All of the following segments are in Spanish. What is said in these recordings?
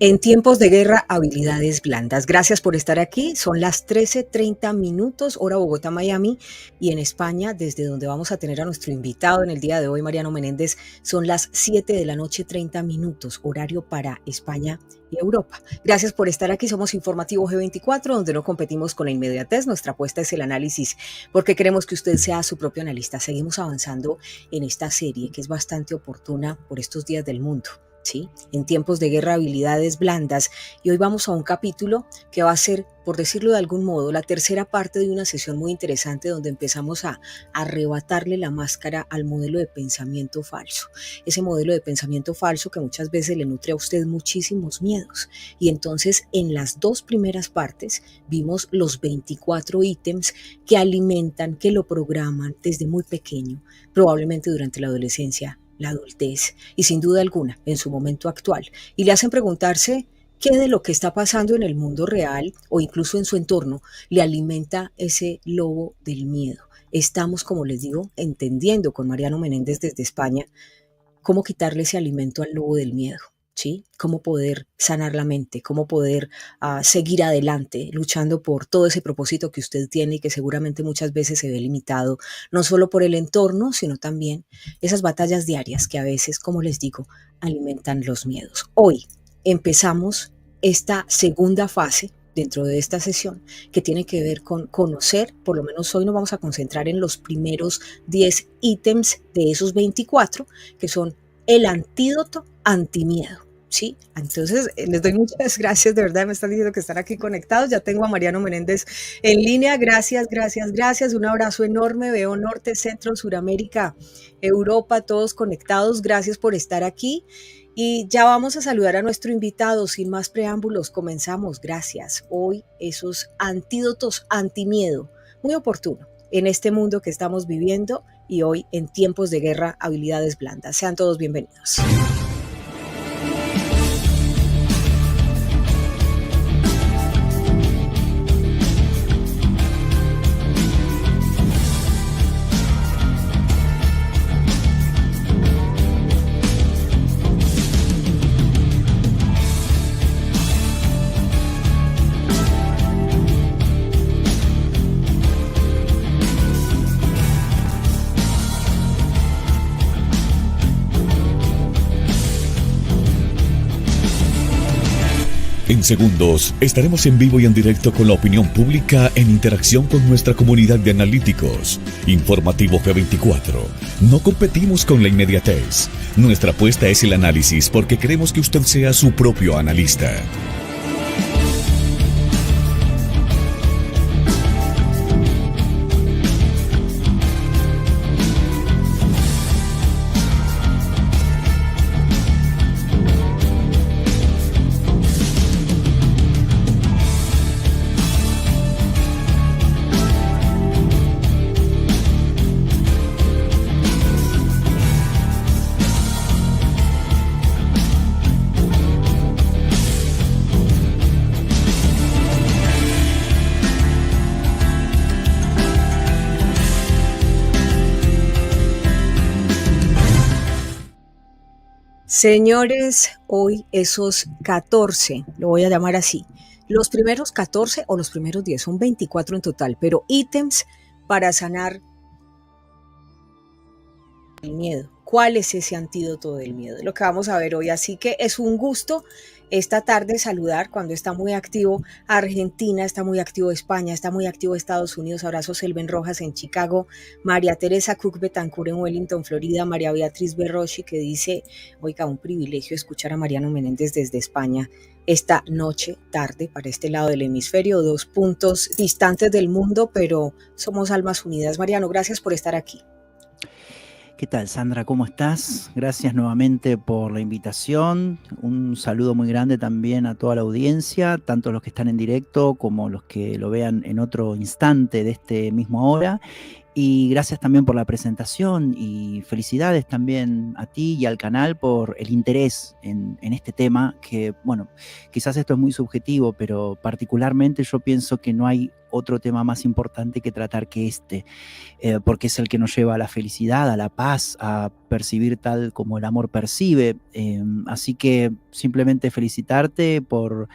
En tiempos de guerra, habilidades blandas. Gracias por estar aquí. Son las 13:30, hora Bogotá, Miami, y en España, desde donde vamos a tener a nuestro invitado en el día de hoy, Mariano Menéndez, son las 7 de la noche, 30 minutos, horario para España y Europa. Gracias por estar aquí. Somos Informativo G24, donde no competimos con la inmediatez. Nuestra apuesta es el análisis, porque queremos que usted sea su propio analista. Seguimos avanzando en esta serie, que es bastante oportuna por estos días del mundo. ¿Sí? En tiempos de guerra, habilidades blandas, y hoy vamos a un capítulo que va a ser, por decirlo de algún modo, la tercera parte de una sesión muy interesante donde empezamos a arrebatarle la máscara al modelo de pensamiento falso, ese modelo de pensamiento falso que muchas veces le nutre a usted muchísimos miedos. Y entonces en las dos primeras partes vimos los 24 ítems que alimentan, que lo programan desde muy pequeño, probablemente durante la adolescencia, la adultez y sin duda alguna en su momento actual, y le hacen preguntarse qué de lo que está pasando en el mundo real o incluso en su entorno le alimenta ese lobo del miedo. Estamos, como les digo, entendiendo con Mariano Menéndez desde España cómo quitarle ese alimento al lobo del miedo. ¿Sí? Cómo poder sanar la mente, cómo poder seguir adelante, luchando por todo ese propósito que usted tiene y que seguramente muchas veces se ve limitado, no solo por el entorno, sino también esas batallas diarias que a veces, como les digo, alimentan los miedos. Hoy empezamos esta segunda fase dentro de esta sesión que tiene que ver con conocer, por lo menos hoy nos vamos a concentrar en los primeros 10 ítems de esos 24, que son el antídoto antimiedo. ¿Sí? Entonces, les doy muchas gracias, de verdad, me están diciendo que están aquí conectados. Ya tengo a Mariano Menéndez en línea. Gracias, gracias, gracias. Un abrazo enorme. Veo Norte, Centro, Suramérica, Europa, todos conectados. Gracias por estar aquí. Y ya vamos a saludar a nuestro invitado. Sin más preámbulos, comenzamos. Gracias. Hoy esos antídotos antimiedo, muy oportuno en este mundo que estamos viviendo y hoy en tiempos de guerra, habilidades blandas. Sean todos bienvenidos. En segundos, estaremos en vivo y en directo con la opinión pública en interacción con nuestra comunidad de analíticos. Informativo G24. No competimos con la inmediatez. Nuestra apuesta es el análisis porque queremos que usted sea su propio analista. Señores, hoy esos 14, lo voy a llamar así, los primeros 14 o los primeros 10, son 24 en total, pero ítems para sanar el miedo. ¿Cuál es ese antídoto del miedo? Lo que vamos a ver hoy. Así que es un gusto esta tarde saludar cuando está muy activo Argentina, está muy activo España, está muy activo Estados Unidos. Abrazos Elben Rojas en Chicago, María Teresa Cook Betancourt en Wellington, Florida, María Beatriz Berrochi que dice, oiga, un privilegio escuchar a Mariano Menéndez desde España esta noche, tarde, para este lado del hemisferio, 2 puntos distantes del mundo, pero somos almas unidas. Mariano, gracias por estar aquí. ¿Qué tal, Sandra? ¿Cómo estás? Gracias nuevamente por la invitación. Un saludo muy grande también a toda la audiencia, tanto los que están en directo como los que lo vean en otro instante de este mismo hora. Y gracias también por la presentación y felicidades también a ti y al canal por el interés en este tema, que bueno, quizás esto es muy subjetivo, pero particularmente yo pienso que no hay otro tema más importante que tratar que este, porque es el que nos lleva a la felicidad, a la paz, a percibir tal como el amor percibe. Así que simplemente felicitarte por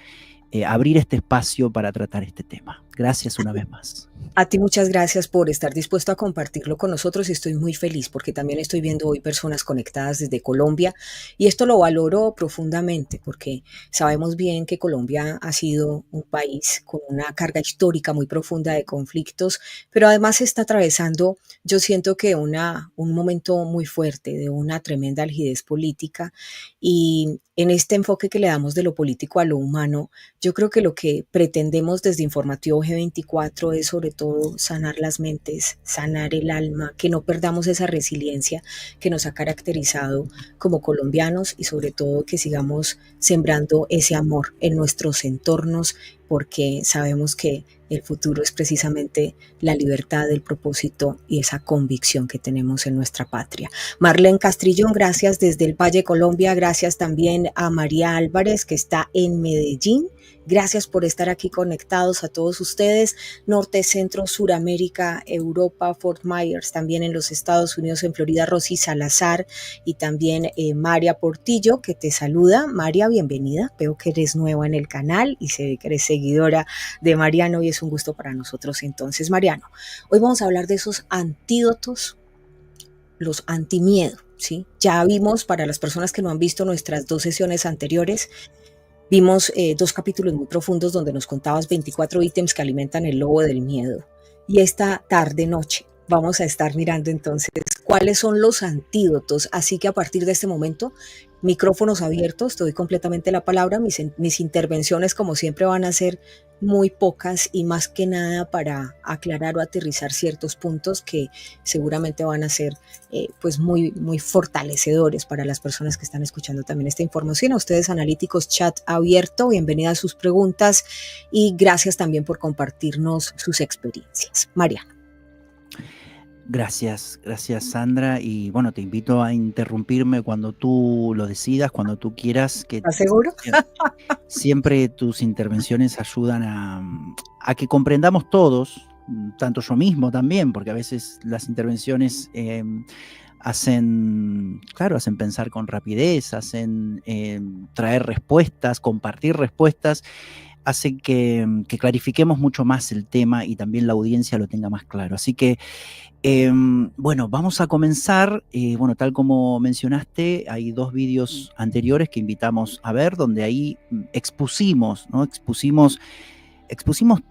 abrir este espacio para tratar este tema. Gracias una vez más. A ti muchas gracias por estar dispuesto a compartirlo con nosotros y estoy muy feliz porque también estoy viendo hoy personas conectadas desde Colombia y esto lo valoro profundamente porque sabemos bien que Colombia ha sido un país con una carga histórica muy profunda de conflictos, pero además está atravesando, yo siento que un momento muy fuerte de una tremenda algidez política y en este enfoque que le damos de lo político a lo humano, yo creo que lo que pretendemos desde Informativo G24 es sobre todo sanar las mentes, sanar el alma, que no perdamos esa resiliencia que nos ha caracterizado como colombianos y sobre todo que sigamos sembrando ese amor en nuestros entornos porque sabemos que el futuro es precisamente la libertad, el propósito y esa convicción que tenemos en nuestra patria. Marlene Castrillón, gracias desde el Valle, Colombia. Gracias también a María Álvarez, que está en Medellín. Gracias por estar aquí conectados a todos ustedes. Norte, Centro, Suramérica, Europa, Fort Myers, también en los Estados Unidos, en Florida, Rosy Salazar y también María Portillo, que te saluda. María, bienvenida. Veo que eres nueva en el canal y se ve que eres seguidora de Mariano y es un gusto para nosotros. Entonces, Mariano, hoy vamos a hablar de esos antídotos, los antimiedo, ¿sí? Ya vimos, para las personas que no han visto nuestras 2 sesiones anteriores, vimos 2 capítulos muy profundos donde nos contabas 24 ítems que alimentan el lobo del miedo. Y esta tarde, noche, vamos a estar mirando entonces cuáles son los antídotos. Así que a partir de este momento, micrófonos abiertos, te doy completamente la palabra. Mis intervenciones, como siempre, van a ser muy pocas y más que nada para aclarar o aterrizar ciertos puntos que seguramente van a ser pues muy fortalecedores para las personas que están escuchando también esta información. A ustedes analíticos, chat abierto, bienvenida a sus preguntas y gracias también por compartirnos sus experiencias. Mariano. Gracias Sandra, y bueno, te invito a interrumpirme cuando tú lo decidas, cuando tú quieras. Que ¿Estás seguro? siempre tus intervenciones ayudan a que comprendamos todos, tanto yo mismo también, porque a veces las intervenciones hacen pensar con rapidez, hacen traer respuestas, compartir respuestas, hace que clarifiquemos mucho más el tema y también la audiencia lo tenga más claro. Así que bueno, vamos a comenzar. Bueno, tal como mencionaste, hay 2 vídeos anteriores que invitamos a ver, donde ahí expusimos, ¿no? Expusimos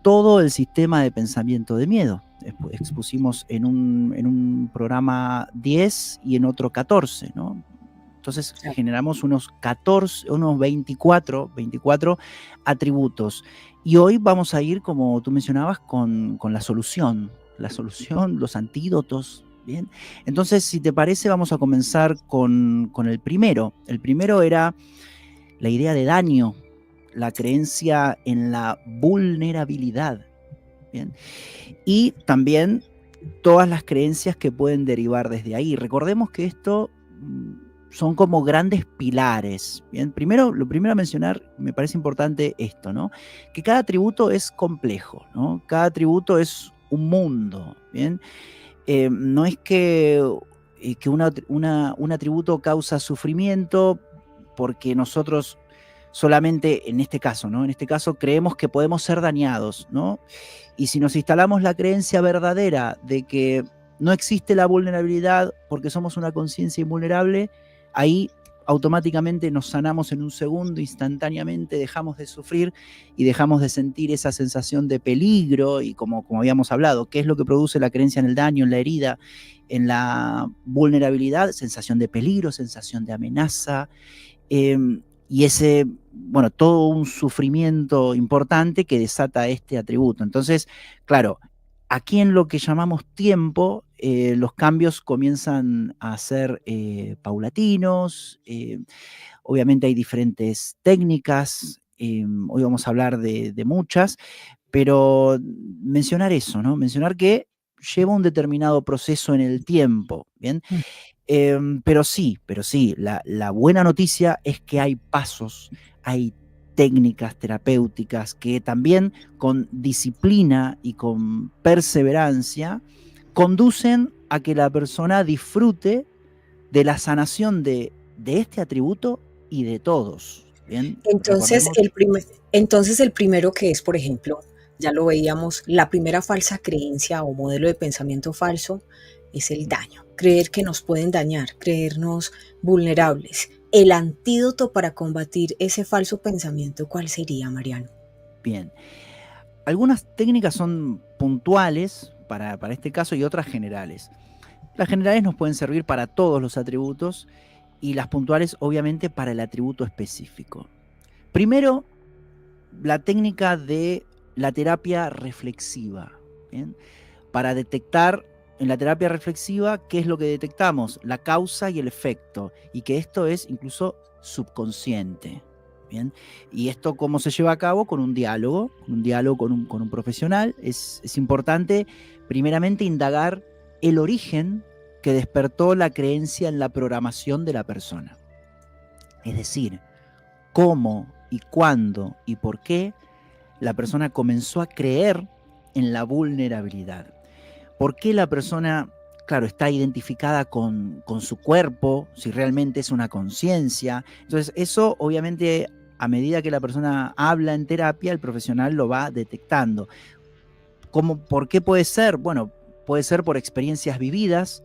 todo el sistema de pensamiento de miedo. Expusimos en un programa 10 y en otro 14, ¿no? Entonces generamos unos 24 atributos. Y hoy vamos a ir, como tú mencionabas, con la solución, los antídotos, ¿bien? Entonces, si te parece, vamos a comenzar con el primero. El primero era la idea de daño, la creencia en la vulnerabilidad, ¿bien? Y también todas las creencias que pueden derivar desde ahí. Recordemos que esto son como grandes pilares, ¿bien? Lo primero a mencionar, me parece importante esto, ¿no? Que cada atributo es complejo, ¿no? Cada atributo es un mundo, ¿bien? No es que un atributo causa sufrimiento porque nosotros solamente, en este caso, ¿no? En este caso creemos que podemos ser dañados, ¿no? Y si nos instalamos la creencia verdadera de que no existe la vulnerabilidad porque somos una conciencia invulnerable, ahí automáticamente nos sanamos en un segundo, instantáneamente dejamos de sufrir y dejamos de sentir esa sensación de peligro. Y como habíamos hablado, ¿qué es lo que produce la creencia en el daño, en la herida, en la vulnerabilidad? Sensación de peligro, sensación de amenaza, y ese, bueno, todo un sufrimiento importante que desata este atributo. Entonces, claro, aquí en lo que llamamos tiempo, los cambios comienzan a ser paulatinos. Obviamente hay diferentes técnicas, hoy vamos a hablar de muchas, pero mencionar eso, ¿no? Mencionar que lleva un determinado proceso en el tiempo, ¿bien? Pero sí, la buena noticia es que hay pasos, hay técnicas terapéuticas que también con disciplina y con perseverancia conducen a que la persona disfrute de la sanación de este atributo y de todos. Bien, Entonces, recordemos. entonces el primero que es, por ejemplo, ya lo veíamos, la primera falsa creencia o modelo de pensamiento falso es el daño. Creer que nos pueden dañar, creernos vulnerables. El antídoto para combatir ese falso pensamiento, ¿cuál sería, Mariano? Bien. Algunas técnicas son puntuales para este caso y otras generales. Las generales nos pueden servir para todos los atributos y las puntuales obviamente para el atributo específico. Primero, la técnica de la terapia reflexiva. ¿Bien? Para detectar en la terapia reflexiva qué es lo que detectamos, la causa y el efecto, y que esto es incluso subconsciente. ¿Bien? Y esto cómo se lleva a cabo con un diálogo con un profesional. Es importante primeramente indagar el origen que despertó la creencia en la programación de la persona. Es decir, cómo y cuándo y por qué la persona comenzó a creer en la vulnerabilidad. ¿Por qué la persona, claro, está identificada con su cuerpo, si realmente es una conciencia? Entonces, eso obviamente a medida que la persona habla en terapia, el profesional lo va detectando. ¿Por qué puede ser? Bueno, puede ser por experiencias vividas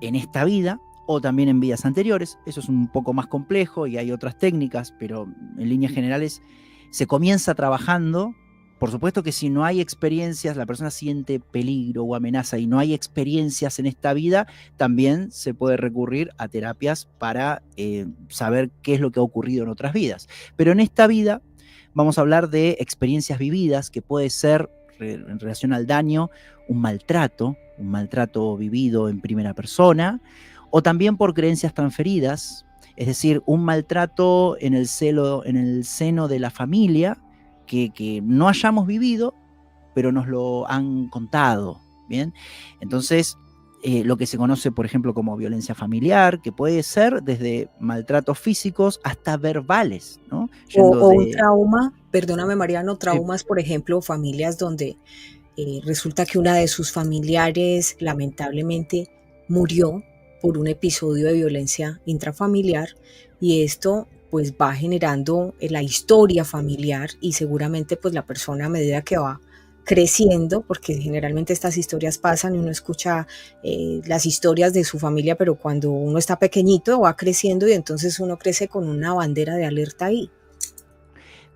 en esta vida o también en vidas anteriores. Eso es un poco más complejo y hay otras técnicas, pero en líneas generales se comienza trabajando. Por supuesto que si no hay experiencias, la persona siente peligro o amenaza y no hay experiencias en esta vida, también se puede recurrir a terapias para saber qué es lo que ha ocurrido en otras vidas. Pero en esta vida vamos a hablar de experiencias vividas, que puede ser en relación al daño, un maltrato vivido en primera persona, o también por creencias transferidas, es decir, un maltrato en el seno de la familia, que no hayamos vivido, pero nos lo han contado, ¿bien? Entonces, lo que se conoce, por ejemplo, como violencia familiar, que puede ser desde maltratos físicos hasta verbales, ¿no? O un trauma, perdóname, Mariano, Sí. traumas, por ejemplo, familias donde resulta que una de sus familiares lamentablemente murió por un episodio de violencia intrafamiliar y esto pues va generando la historia familiar y seguramente pues la persona a medida que va creciendo, porque generalmente estas historias pasan y uno escucha las historias de su familia, pero cuando uno está pequeñito va creciendo y entonces uno crece con una bandera de alerta ahí.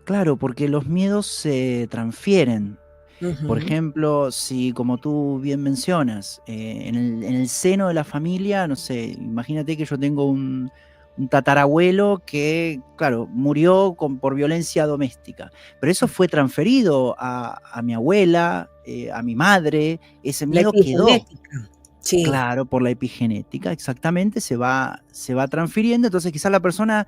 Claro, porque los miedos se transfieren. Por Ujú. ejemplo, si como tú bien mencionas, en el seno de la familia, no sé, imagínate que yo tengo un tatarabuelo que, claro, murió por violencia doméstica, pero eso fue transferido a mi abuela, a mi madre, ese La miedo quedó. epigenética, sí. Claro, por la epigenética, exactamente, se va transfiriendo, entonces quizás la persona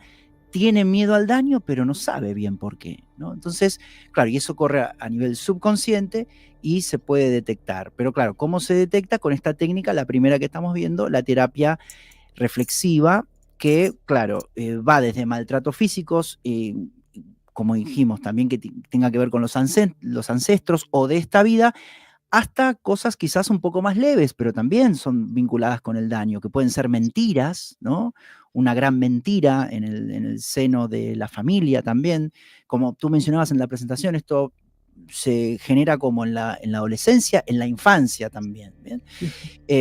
tiene miedo al daño, pero no sabe bien por qué, ¿no? Entonces, claro, y eso corre a nivel subconsciente y se puede detectar. Pero claro, ¿cómo se detecta? Con esta técnica, la primera que estamos viendo, la terapia reflexiva, que, claro, va desde maltratos físicos, como dijimos, también que tenga que ver con los ancestros o de esta vida, hasta cosas quizás un poco más leves, pero también son vinculadas con el daño, que pueden ser mentiras, ¿no? Una gran mentira en el seno de la familia también. Como tú mencionabas en la presentación, esto se genera como en la adolescencia, en la infancia también. ¿Bien?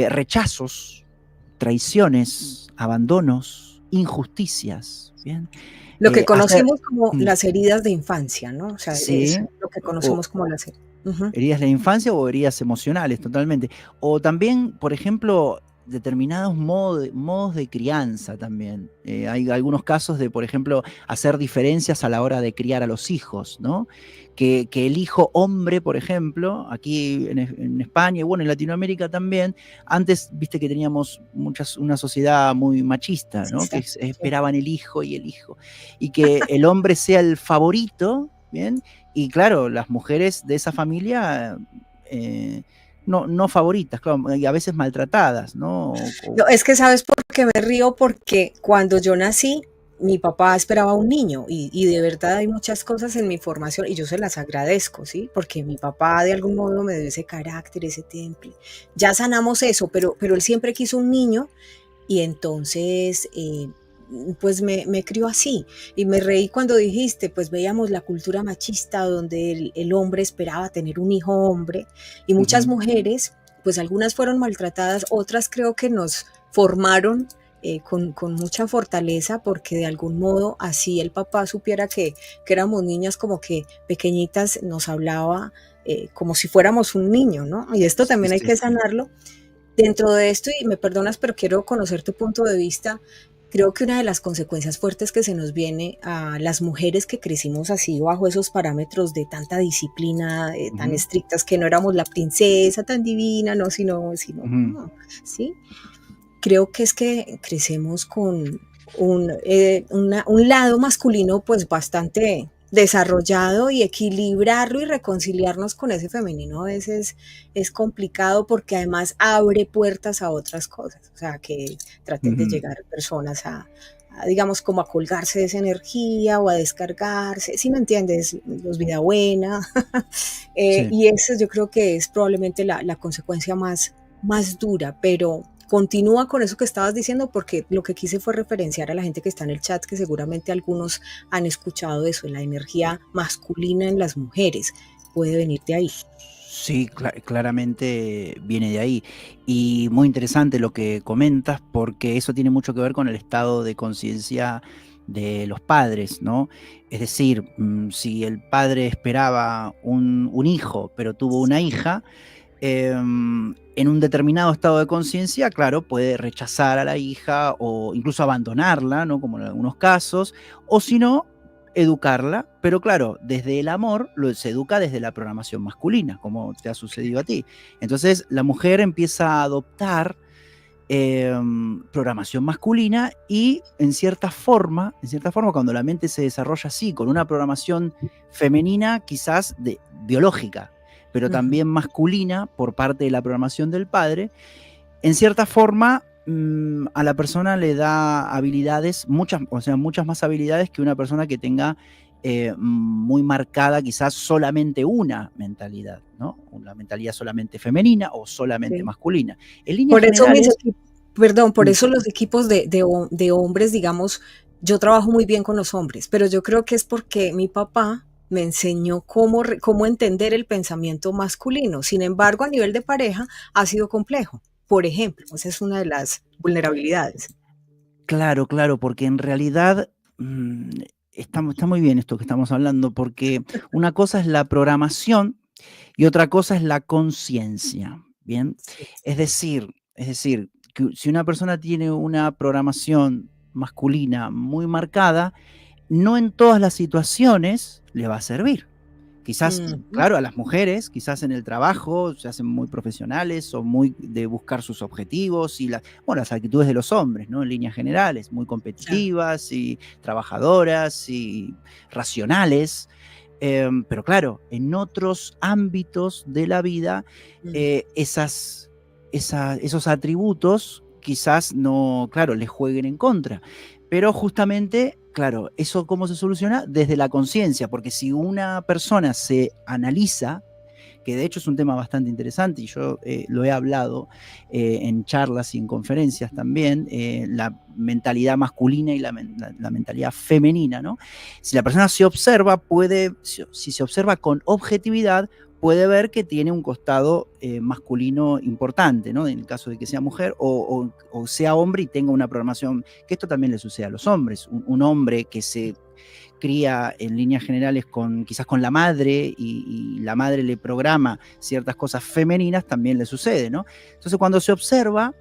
Rechazos, traiciones, abandonos, injusticias. ¿Bien? Lo que Hacer, conocemos como las heridas de infancia, ¿no? O sea, sí, es lo que o, conocemos como las heridas. Ujú. heridas de la infancia o heridas emocionales, totalmente. O también, por ejemplo, determinados modos de crianza también. Hay algunos casos de, por ejemplo, hacer diferencias a la hora de criar a los hijos, ¿no? Que el hijo hombre, por ejemplo, aquí en España y bueno, en Latinoamérica también, antes, viste que teníamos una sociedad muy machista, Sí ¿no? Que está, sí. esperaban el hijo y el hijo. Y que el hombre sea el favorito, ¿bien? Y claro, las mujeres de esa familia no favoritas, claro, y a veces maltratadas, ¿no? No, es que sabes por qué me río, porque cuando yo nací, mi papá esperaba un niño y de verdad hay muchas cosas en mi formación y yo se las agradezco, ¿sí? Porque mi papá de algún modo me dio ese carácter, ese temple. Ya sanamos eso, pero él siempre quiso un niño y entonces pues me crió así. Y me reí cuando dijiste, pues veíamos la cultura machista donde el hombre esperaba tener un hijo hombre y muchas Ujú. mujeres, pues algunas fueron maltratadas, otras creo que nos formaron con mucha fortaleza porque de algún modo así el papá supiera que éramos niñas como que pequeñitas nos hablaba como si fuéramos un niño, ¿no? Y esto Sí, también hay sí, que sí. sanarlo. Dentro de esto, y me perdonas, pero quiero conocer tu punto de vista, creo que una de las consecuencias fuertes que se nos viene a las mujeres que crecimos así bajo esos parámetros de tanta disciplina, tan Ujú, estrictas, que no éramos la princesa tan divina, no, ujú. no, ¿sí? Creo que es que crecemos con un lado masculino pues bastante desarrollado y equilibrarlo y reconciliarnos con ese femenino a veces es complicado porque además abre puertas a otras cosas, o sea, que traten de Ujú. llegar personas digamos, como a colgarse de esa energía o a descargarse, ¿sí me entiendes? Los vida buena. Sí. Y eso yo creo que es probablemente la consecuencia más dura, pero continúa con eso que estabas diciendo porque lo que quise fue referenciar a la gente que está en el chat, que seguramente algunos han escuchado eso, la energía masculina en las mujeres puede venir de ahí. Sí, claramente viene de ahí. Y muy interesante lo que comentas, porque eso tiene mucho que ver con el estado de conciencia de los padres, ¿no? Es decir, si el padre esperaba un hijo, pero tuvo una hija, en un determinado estado de conciencia, claro, puede rechazar a la hija o incluso abandonarla, ¿no? Como en algunos casos, o si no, educarla, pero claro, desde el amor se educa desde la programación masculina, como te ha sucedido a ti. Entonces, la mujer empieza a adoptar programación masculina y en cierta forma, cuando la mente se desarrolla así, con una programación femenina, quizás biológica, pero Ujú. también masculina por parte de la programación del padre, en cierta forma a la persona le da habilidades, muchas más habilidades que una persona que tenga muy marcada quizás solamente una mentalidad, ¿no? Una mentalidad solamente femenina o solamente Sí. masculina. En líneas Por eso generales, perdón, por mm, eso los equipos de hombres, digamos, yo trabajo muy bien con los hombres, pero yo creo que es porque mi papá me enseñó cómo entender el pensamiento masculino. Sin embargo, a nivel de pareja ha sido complejo. Por ejemplo, esa es una de las vulnerabilidades. claro, claro, porque en realidad está muy bien esto que estamos hablando, porque una cosa es la programación y otra cosa es la conciencia, ¿bien? Sí. Es decir, que si una persona tiene una programación masculina muy marcada, no en todas las situaciones le va a servir. Quizás, Ujú. claro, a las mujeres, quizás en el trabajo se hacen muy profesionales o muy de buscar sus objetivos y bueno, las actitudes de los hombres, ¿no? En líneas generales, muy Claro. competitivas y trabajadoras y racionales. Pero claro, en otros ámbitos de la vida, Mm. esos atributos quizás no, claro, les jueguen en contra. Pero justamente, claro, ¿eso cómo se soluciona? Desde la conciencia, porque si una persona se analiza, que de hecho es un tema bastante interesante y yo lo he hablado en charlas y en conferencias también, la mentalidad masculina y la mentalidad femenina, ¿no? Si la persona se observa, si se observa con objetividad, puede ver que tiene un costado masculino importante, ¿no? En el caso de que sea mujer o sea hombre y tenga una programación, que esto también le sucede a los hombres. Un hombre que se cría en líneas generales quizás con la madre y la madre le programa ciertas cosas femeninas, también le sucede, ¿no? Entonces cuando se observa,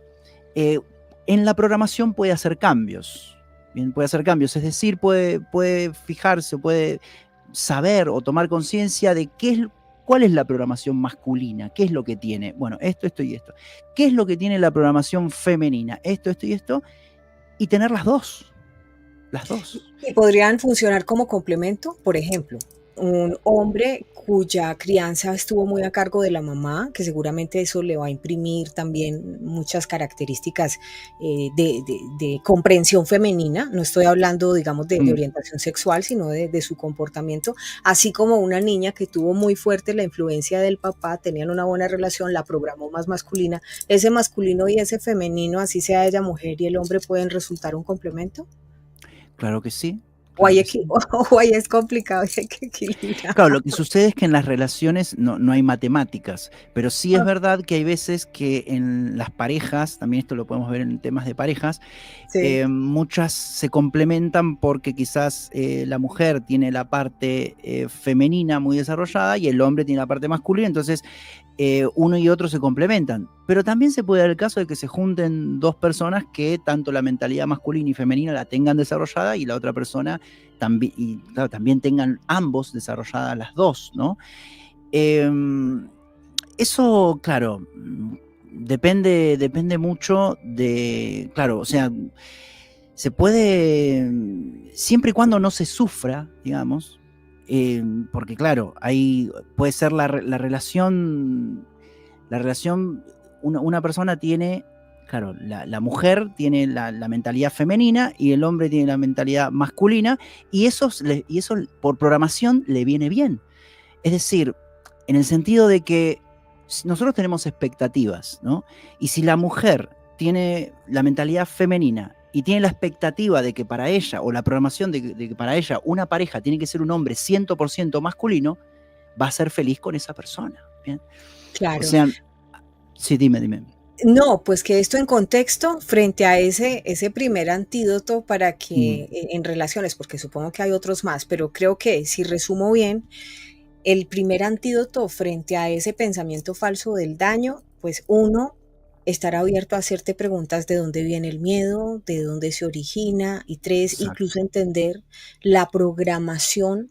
eh, en la programación puede hacer cambios, bien, puede hacer cambios, es decir, puede fijarse, puede saber o tomar conciencia de cuál es la programación masculina, qué es lo que tiene, bueno, esto y esto, qué es lo que tiene la programación femenina, esto y esto, y tener las dos, las dos. Y podrían funcionar como complemento, por ejemplo. un hombre cuya crianza estuvo muy a cargo de la mamá, que seguramente eso le va a imprimir también muchas características de comprensión femenina. No estoy hablando, digamos, de Mm. orientación sexual, sino de su comportamiento, así como una niña que tuvo muy fuerte la influencia del papá, tenían una buena relación, la programó más masculina. Ese masculino y ese femenino, así sea ella mujer y el hombre, pueden resultar un complemento. Claro que sí, O claro ahí, que sí. o ahí es complicado y hay que equilibrar. Claro, lo que sucede es que en las relaciones no hay matemáticas, pero sí es verdad que hay veces que en las parejas, también esto lo podemos ver en temas de parejas, Sí. muchas se complementan porque quizás la mujer tiene la parte femenina muy desarrollada y el hombre tiene la parte masculina, entonces uno y otro se complementan. Pero también se puede dar el caso de que se junten dos personas que tanto la mentalidad masculina y femenina la tengan desarrollada y la otra persona también, y claro, también tengan ambos desarrolladas las dos, ¿no? Eh, Eso, claro, depende mucho de, claro, o sea, se puede, siempre y cuando no se sufra, digamos, porque claro, ahí puede ser la relación, una persona tiene, claro, la mujer tiene la mentalidad femenina y el hombre tiene la mentalidad masculina y eso por programación le viene bien. Es decir, en el sentido de que nosotros tenemos expectativas, ¿no? Y si la mujer tiene la mentalidad femenina y tiene la expectativa de que para ella, o la programación de que para ella una pareja tiene que ser un hombre 100% masculino, va a ser feliz con esa persona. ¿Bien? O Claro. sea, sí, dime. No, pues que esto en contexto frente a ese primer antídoto para Mm, que en relaciones, porque supongo que hay otros más, pero creo que si resumo bien, el primer antídoto frente a ese pensamiento falso del daño, pues uno, estar abierto a hacerte preguntas de dónde viene el miedo, de dónde se origina, y tres, exacto. incluso entender la programación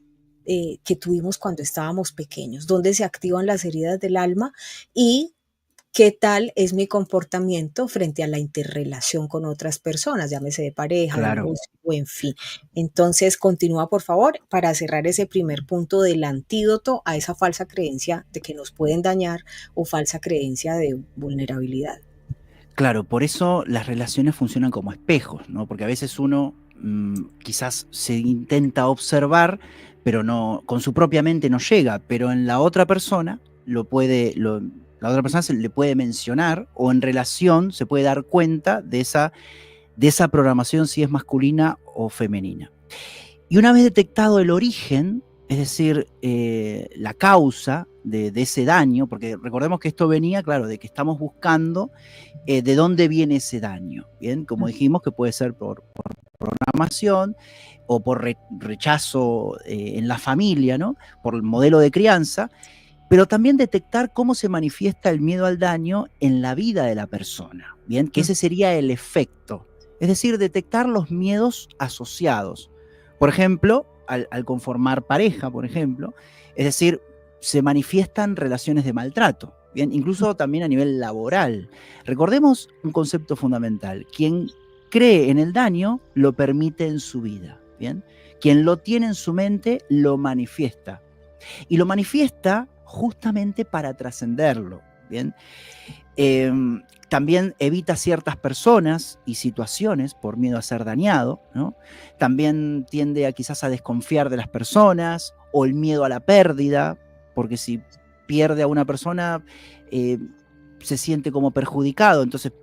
que tuvimos cuando estábamos pequeños, dónde se activan las heridas del alma y qué tal es mi comportamiento frente a la interrelación con otras personas, llámese de pareja, de Claro. negocio o en fin. Entonces, continúa, por favor, para cerrar ese primer punto del antídoto a esa falsa creencia de que nos pueden dañar o falsa creencia de vulnerabilidad. Claro, por eso las relaciones funcionan como espejos, ¿no? Porque a veces uno quizás se intenta observar, pero no, con su propia mente no llega, pero en la otra persona la otra persona se le puede mencionar o en relación se puede dar cuenta de esa programación si es masculina o femenina. Y una vez detectado el origen, es decir, la causa de ese daño, porque recordemos que esto venía, claro, de que estamos buscando de dónde viene ese daño, ¿bien? Como dijimos, que puede ser por programación o por rechazo en la familia, ¿no? Por el modelo de crianza, pero también detectar cómo se manifiesta el miedo al daño en la vida de la persona, ¿bien? Que ese sería el efecto, es decir, detectar los miedos asociados. Por ejemplo, al conformar pareja, por ejemplo, es decir, se manifiestan relaciones de maltrato, ¿bien? Incluso también a nivel laboral. Recordemos un concepto fundamental, quien cree en el daño lo permite en su vida, ¿bien? Quien lo tiene en su mente lo manifiesta y lo manifiesta justamente para trascenderlo, ¿bien? Eh, También evita ciertas personas y situaciones por miedo a ser dañado, ¿no? También tiende a quizás a desconfiar de las personas o el miedo a la pérdida, porque si pierde a una persona eh, se siente como perjudicado, entonces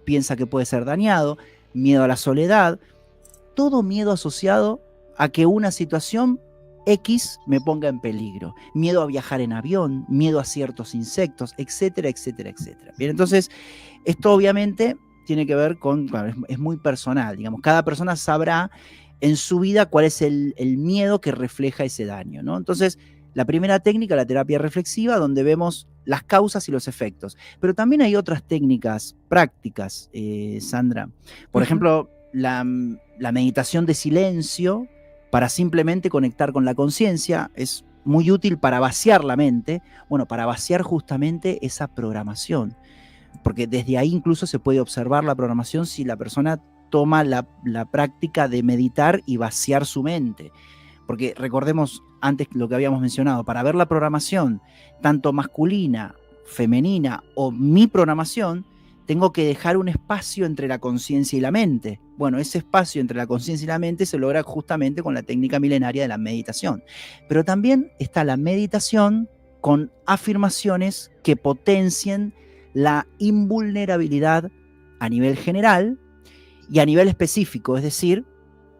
piensa que puede ser dañado, miedo a la soledad, todo miedo asociado a que una situación X me ponga en peligro. Miedo a viajar en avión, miedo a ciertos insectos, etcétera, etcétera, etcétera. Bien, entonces, esto obviamente tiene que ver con, claro, es muy personal, digamos, cada persona sabrá en su vida cuál es el miedo que refleja ese daño, ¿no? Entonces, la primera técnica, la terapia reflexiva, donde vemos las causas y los efectos. Pero también hay otras técnicas prácticas, Sandra. Por Ujú. ejemplo, la meditación de silencio para simplemente conectar con la conciencia es muy útil para vaciar la mente, bueno, para vaciar justamente esa programación, porque desde ahí incluso se puede observar la programación si la persona toma la práctica de meditar y vaciar su mente, porque recordemos antes lo que habíamos mencionado, para ver la programación, tanto masculina, femenina o mi programación, tengo que dejar un espacio entre la conciencia y la mente. Bueno, ese espacio entre la conciencia y la mente se logra justamente con la técnica milenaria de la meditación. Pero también está la meditación con afirmaciones que potencien la invulnerabilidad a nivel general y a nivel específico, es decir,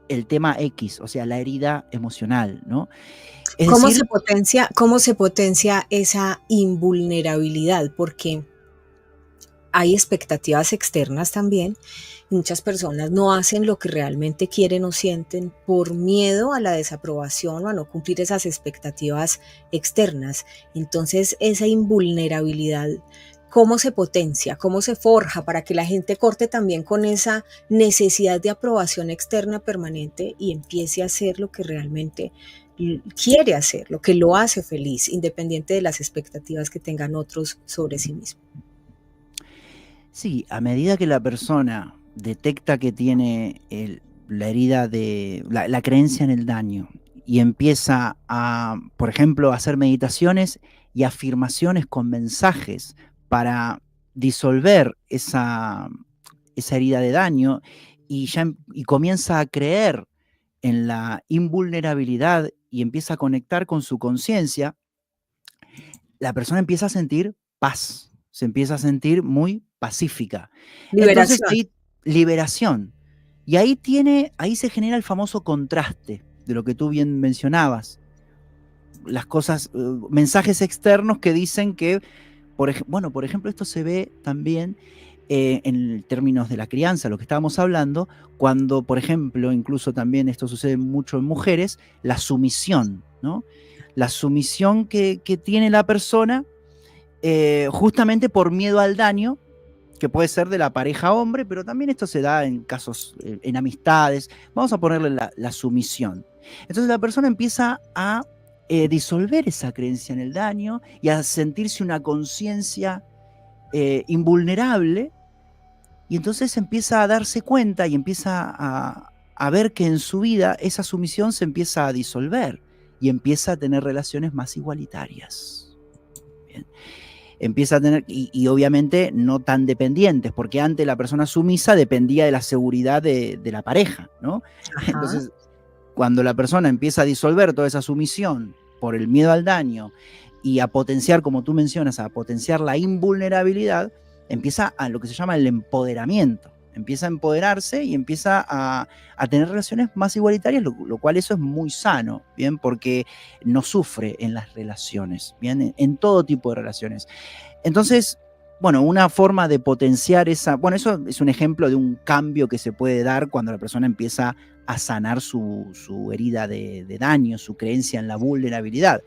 el tema X, o sea, la herida emocional, ¿no? Es decir, ¿Cómo se potencia esa invulnerabilidad? Porque hay expectativas externas también. Muchas personas no hacen lo que realmente quieren o sienten por miedo a la desaprobación o a no cumplir esas expectativas externas. Entonces, esa invulnerabilidad, ¿cómo se potencia? ¿Cómo se forja para que la gente corte también con esa necesidad de aprobación externa permanente y empiece a hacer lo que realmente quiere hacer, lo que lo hace feliz, independiente de las expectativas que tengan otros sobre sí mismo? sí, a medida que la persona detecta que tiene la herida de la creencia en el daño y empieza a, por ejemplo, a hacer meditaciones y afirmaciones con mensajes para disolver esa herida de daño y comienza a creer en la invulnerabilidad y empieza a conectar con su conciencia, la persona empieza a sentir paz, se empieza a sentir muy pacífica. Entonces Liberación. ahí, liberación. Y ahí se genera el famoso contraste de lo que tú bien mencionabas. Las cosas, mensajes externos que dicen que, por ejemplo, esto se ve también en términos de la crianza, lo que estábamos hablando, cuando, por ejemplo, incluso también esto sucede mucho en mujeres, la sumisión, ¿no? La sumisión que tiene la persona justamente por miedo al daño, que puede ser de la pareja hombre, pero también esto se da en casos, en amistades. Vamos a ponerle la sumisión. Entonces la persona empieza a disolver esa creencia en el daño y a sentirse una conciencia invulnerable, y entonces empieza a darse cuenta y empieza a ver que en su vida esa sumisión se empieza a disolver y empieza a tener relaciones más igualitarias. Bien. Empieza a tener, y obviamente no tan dependientes, porque antes la persona sumisa dependía de la seguridad de la pareja, ¿no? Ajá. Entonces, cuando la persona empieza a disolver toda esa sumisión por el miedo al daño y a potenciar, como tú mencionas, a potenciar la invulnerabilidad, empieza a lo que se llama el empoderamiento. Empieza a empoderarse y empieza a tener relaciones más igualitarias, lo cual eso es muy sano, ¿bien? Porque no sufre en las relaciones, ¿bien? En todo tipo de relaciones. Entonces, bueno, una forma de potenciar bueno, eso es un ejemplo de un cambio que se puede dar cuando la persona empieza a sanar su herida de daño, su creencia en la vulnerabilidad.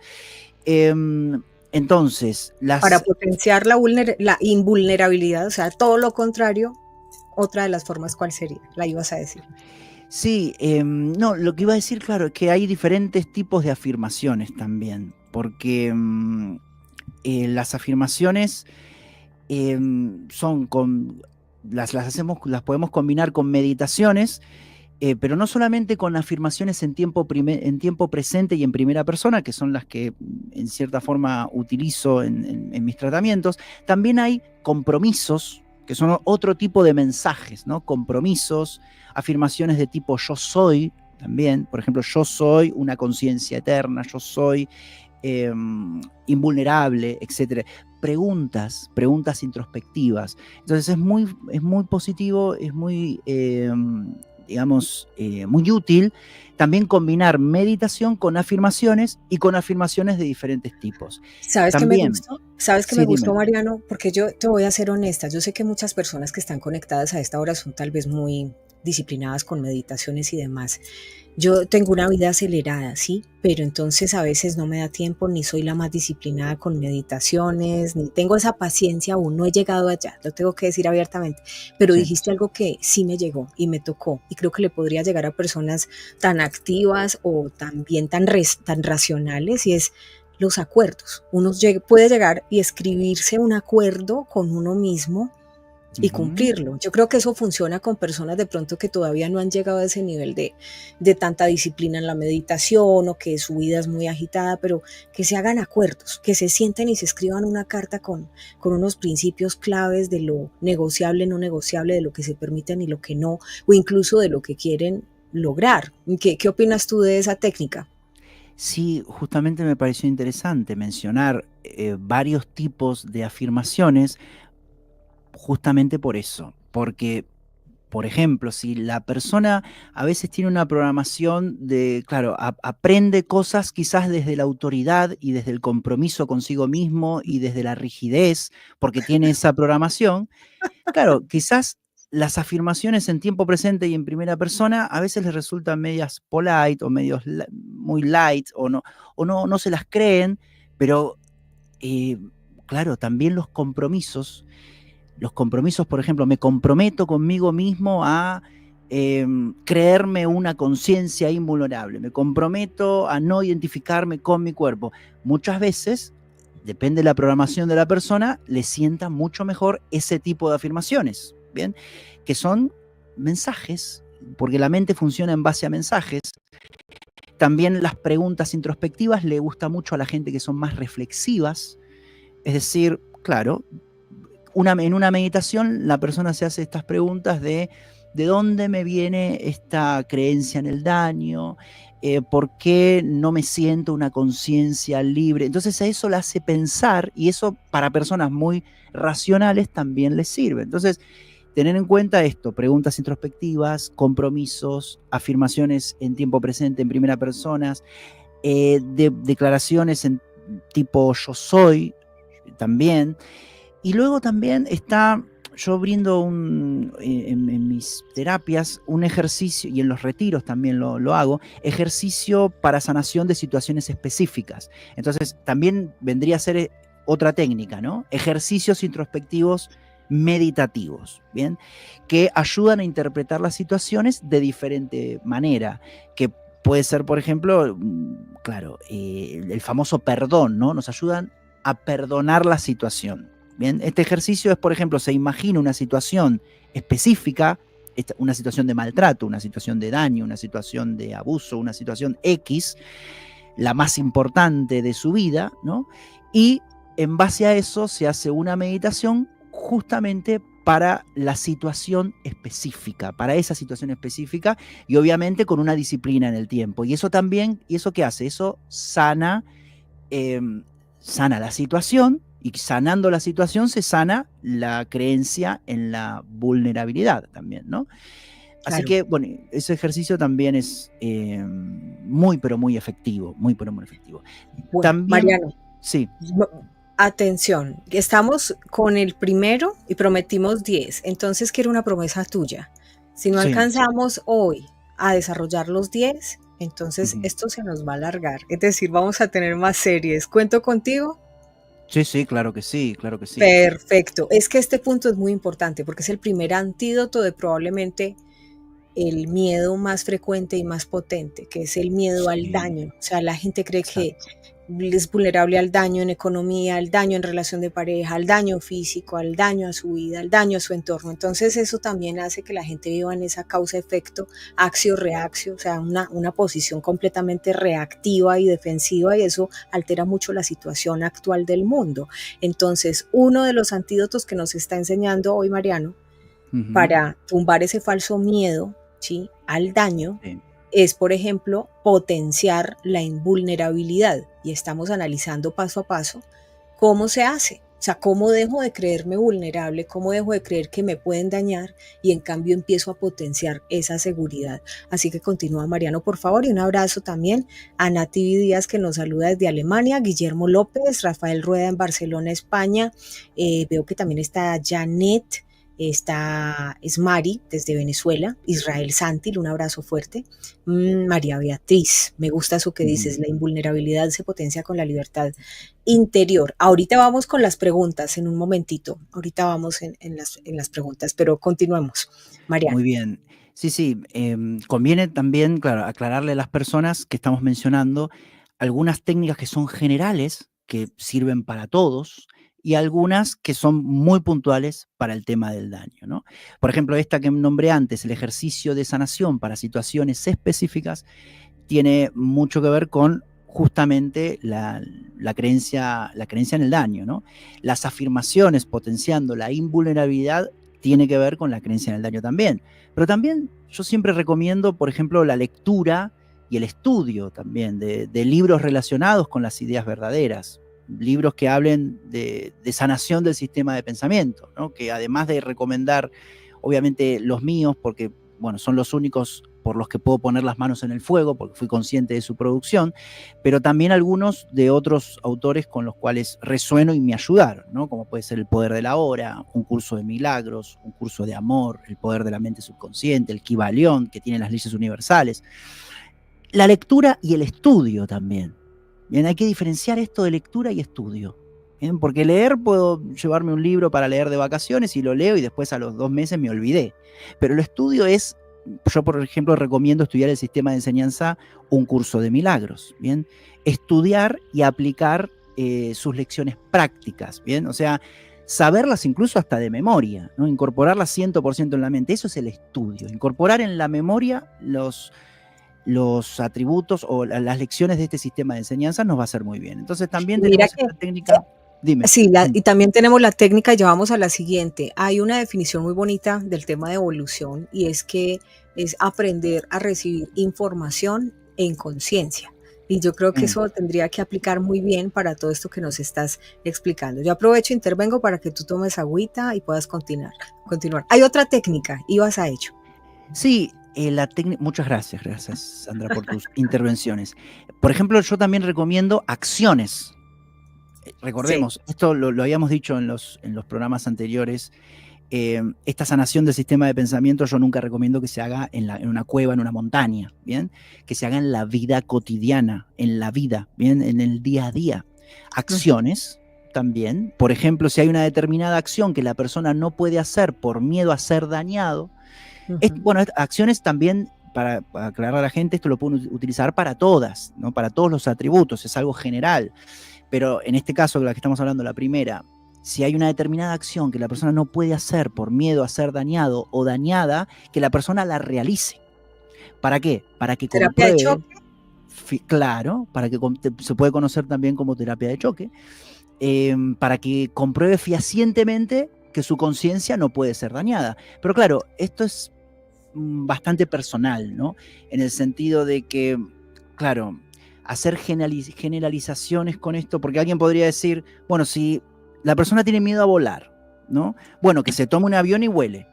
Entonces, Para potenciar la invulnerabilidad, o sea, todo lo contrario, otra de las formas, ¿cuál sería? La ibas a decir. Sí, no, lo que iba a decir, claro, es que hay diferentes tipos de afirmaciones también, porque las afirmaciones las podemos combinar con meditaciones, pero no solamente con afirmaciones en tiempo presente y en primera persona, que son las que en cierta forma utilizo en mis tratamientos. También hay compromisos, que son otro tipo de mensajes, ¿no? Compromisos, afirmaciones de tipo yo soy, también, por ejemplo, yo soy una conciencia eterna, yo soy invulnerable, etc. Preguntas introspectivas. Entonces es muy positivo, es muy, digamos, muy útil también combinar meditación con afirmaciones y con afirmaciones de diferentes tipos. ¿Sabes qué me gustó? ¿Sabes qué Sí, me gustó, dime. Mariano? Porque yo te voy a ser honesta, yo sé que muchas personas que están conectadas a esta hora son tal vez muy disciplinadas con meditaciones y demás. Yo tengo una vida acelerada, sí, pero entonces a veces no me da tiempo, ni soy la más disciplinada con meditaciones, ni tengo esa paciencia aún, no he llegado allá, lo tengo que decir abiertamente, pero Sí. dijiste algo que sí me llegó y me tocó, y creo que le podría llegar a personas tan activas o también tan racionales, y es los acuerdos. Uno puede llegar y escribirse un acuerdo con uno mismo y Ujú. cumplirlo. Yo creo que eso funciona con personas de pronto que todavía no han llegado a ese nivel de tanta disciplina en la meditación o que su vida es muy agitada, pero que se hagan acuerdos, que se sienten y se escriban una carta con unos principios claves de lo negociable, no negociable, de lo que se permiten y lo que no, o incluso de lo que quieren lograr. ¿Qué opinas tú de esa técnica? Sí, justamente me pareció interesante mencionar varios tipos de afirmaciones justamente por eso, porque, por ejemplo, si la persona a veces tiene una programación de, claro, aprende cosas quizás desde la autoridad y desde el compromiso consigo mismo y desde la rigidez, porque tiene esa programación, claro, quizás las afirmaciones en tiempo presente y en primera persona a veces les resultan medias polite o medios muy light o no se las creen, pero eh, claro, también los compromisos, por ejemplo, me comprometo conmigo mismo a creerme una conciencia invulnerable, me comprometo a no identificarme con mi cuerpo. Muchas veces, depende de la programación de la persona, le sienta mucho mejor ese tipo de afirmaciones, ¿bien? Que son mensajes, porque la mente funciona en base a mensajes. También las preguntas introspectivas le gusta mucho a la gente que son más reflexivas, es decir, claro, en una meditación la persona se hace estas preguntas de dónde me viene esta creencia en el daño, por qué no me siento una conciencia libre. Entonces a eso la hace pensar y eso para personas muy racionales también les sirve. Entonces, tener en cuenta esto, preguntas introspectivas, compromisos, afirmaciones en tiempo presente, en primera persona, declaraciones en tipo yo soy también. Y luego también está, yo brindo en mis terapias un ejercicio, y en los retiros también lo hago, ejercicio para sanación de situaciones específicas. Entonces, también vendría a ser otra técnica, ¿no? Ejercicios introspectivos meditativos, ¿bien? Que ayudan a interpretar las situaciones de diferente manera, que puede ser, por ejemplo, claro, el famoso perdón, ¿no? Nos ayudan a perdonar la situación. Bien, este ejercicio es, por ejemplo, se imagina una situación específica, una situación de maltrato, una situación de daño, una situación de abuso, una situación X, la más importante de su vida, ¿no? Y en base a eso se hace una meditación justamente para la situación específica, para esa situación específica y obviamente con una disciplina en el tiempo. Y eso también, ¿y eso qué hace? Eso eh, sana la situación y sanando la situación se sana la creencia en la vulnerabilidad también, ¿no? Así Claro. que, bueno, ese ejercicio también es muy, pero muy efectivo, muy, pero muy efectivo. Bueno, También, Mariano, sí, atención, estamos con el primero y prometimos 10, entonces quiero una promesa tuya. Si no sí, alcanzamos hoy a desarrollar los 10, entonces ujú. esto se nos va a alargar, es decir, vamos a tener más series. ¿Cuento contigo? Sí, sí, claro que sí, claro que sí. Perfecto. Es que este punto es muy importante porque es el primer antídoto de probablemente el miedo más frecuente y más potente, que es el miedo al Sí, daño. O sea, la gente cree que exacto. es vulnerable al daño en economía, al daño en relación de pareja, al daño físico, al daño a su vida, al daño a su entorno. Entonces eso también hace que la gente viva en esa causa-efecto, axio-reaccio, o sea, una posición completamente reactiva y defensiva y eso altera mucho la situación actual del mundo. Entonces, uno de los antídotos que nos está enseñando hoy Mariano Ujú, para tumbar ese falso miedo, ¿sí?, al daño, sí. es, por ejemplo, potenciar la invulnerabilidad. Y estamos analizando paso a paso cómo se hace. O sea, cómo dejo de creerme vulnerable, cómo dejo de creer que me pueden dañar y en cambio empiezo a potenciar esa seguridad. Así que continúa Mariano, por favor, y un abrazo también a Nativi Díaz que nos saluda desde Alemania, Guillermo López, Rafael Rueda en Barcelona, España. Veo que también está Janet, está Esmari desde Venezuela, Israel Santil, un abrazo fuerte. María Beatriz, me gusta eso que Ujú. dices, la invulnerabilidad se potencia con la libertad interior. Ahorita vamos con las preguntas en un momentito, ahorita vamos en las preguntas, pero continuemos. Mariano. Muy bien. Sí, sí, conviene también, claro, aclararle a las personas que estamos mencionando algunas técnicas que son generales, que sirven para todos, y algunas que son muy puntuales para el tema del daño, ¿no? Por ejemplo, esta que nombré antes, el ejercicio de sanación para situaciones específicas, tiene mucho que ver con justamente la creencia en el daño, ¿no? Las afirmaciones potenciando la invulnerabilidad tiene que ver con la creencia en el daño también. Pero también yo siempre recomiendo, por ejemplo, la lectura y el estudio también de libros relacionados con las ideas verdaderas, libros que hablen de sanación del sistema de pensamiento, ¿no? Que además de recomendar, obviamente, los míos, porque bueno, son los únicos por los que puedo poner las manos en el fuego, porque fui consciente de su producción, pero también algunos de otros autores con los cuales resueno y me ayudaron, ¿no? Como puede ser El poder de la hora, un curso de milagros, un curso de amor, El poder de la mente subconsciente, el Kybalión, que tiene las leyes universales. La lectura y el estudio también. Bien, hay que diferenciar esto de lectura y estudio. Bien, porque leer, puedo llevarme un libro para leer de vacaciones y lo leo y después a los 2 meses me olvidé. Pero el estudio es, yo por ejemplo recomiendo estudiar el sistema de enseñanza, un curso de milagros, ¿bien? Estudiar y aplicar sus lecciones prácticas, ¿bien? O sea, saberlas incluso hasta de memoria, ¿no? Incorporarlas 100% en la mente, eso es el estudio. Incorporar en la memoria los atributos o las lecciones de este sistema de enseñanza nos va a hacer muy bien. Entonces también Mira tenemos que esta técnica. Dime. sí, y también tenemos la técnica y ya vamos a la siguiente. Hay una definición muy bonita del tema de evolución y es que es aprender a recibir información en conciencia. Y yo creo que eso tendría que aplicar muy bien para todo esto que nos estás explicando. Yo aprovecho, intervengo para que tú tomes agüita y puedas continuar. Hay otra técnica, ibas a ello. Sí, muchas gracias Sandra por tus intervenciones. Por ejemplo, yo también recomiendo acciones. Recordemos, sí, esto lo habíamos dicho en los programas anteriores, esta sanación del sistema de pensamiento yo nunca recomiendo que se haga en una cueva, en una montaña, ¿bien? Que se haga en la vida cotidiana, en la vida, ¿bien? En el día a día. Acciones también, por ejemplo, si hay una determinada acción que la persona no puede hacer por miedo a ser dañado, bueno, acciones también, para aclarar a la gente, esto lo pueden utilizar para todas, ¿no? Para todos los atributos, es algo general. Pero en este caso, de la que estamos hablando, la primera, si hay una determinada acción que la persona no puede hacer por miedo a ser dañado o dañada, que la persona la realice. ¿Para qué? Para que compruebe. ¿Terapia de choque? Claro, para que se puede conocer también como terapia de choque, para que compruebe fehacientemente que su conciencia no puede ser dañada. Pero claro, esto es bastante personal, ¿no? En el sentido de que, claro, hacer generalizaciones con esto, porque alguien podría decir, bueno, si la persona tiene miedo a volar, ¿no? Bueno, que se tome un avión y vuele.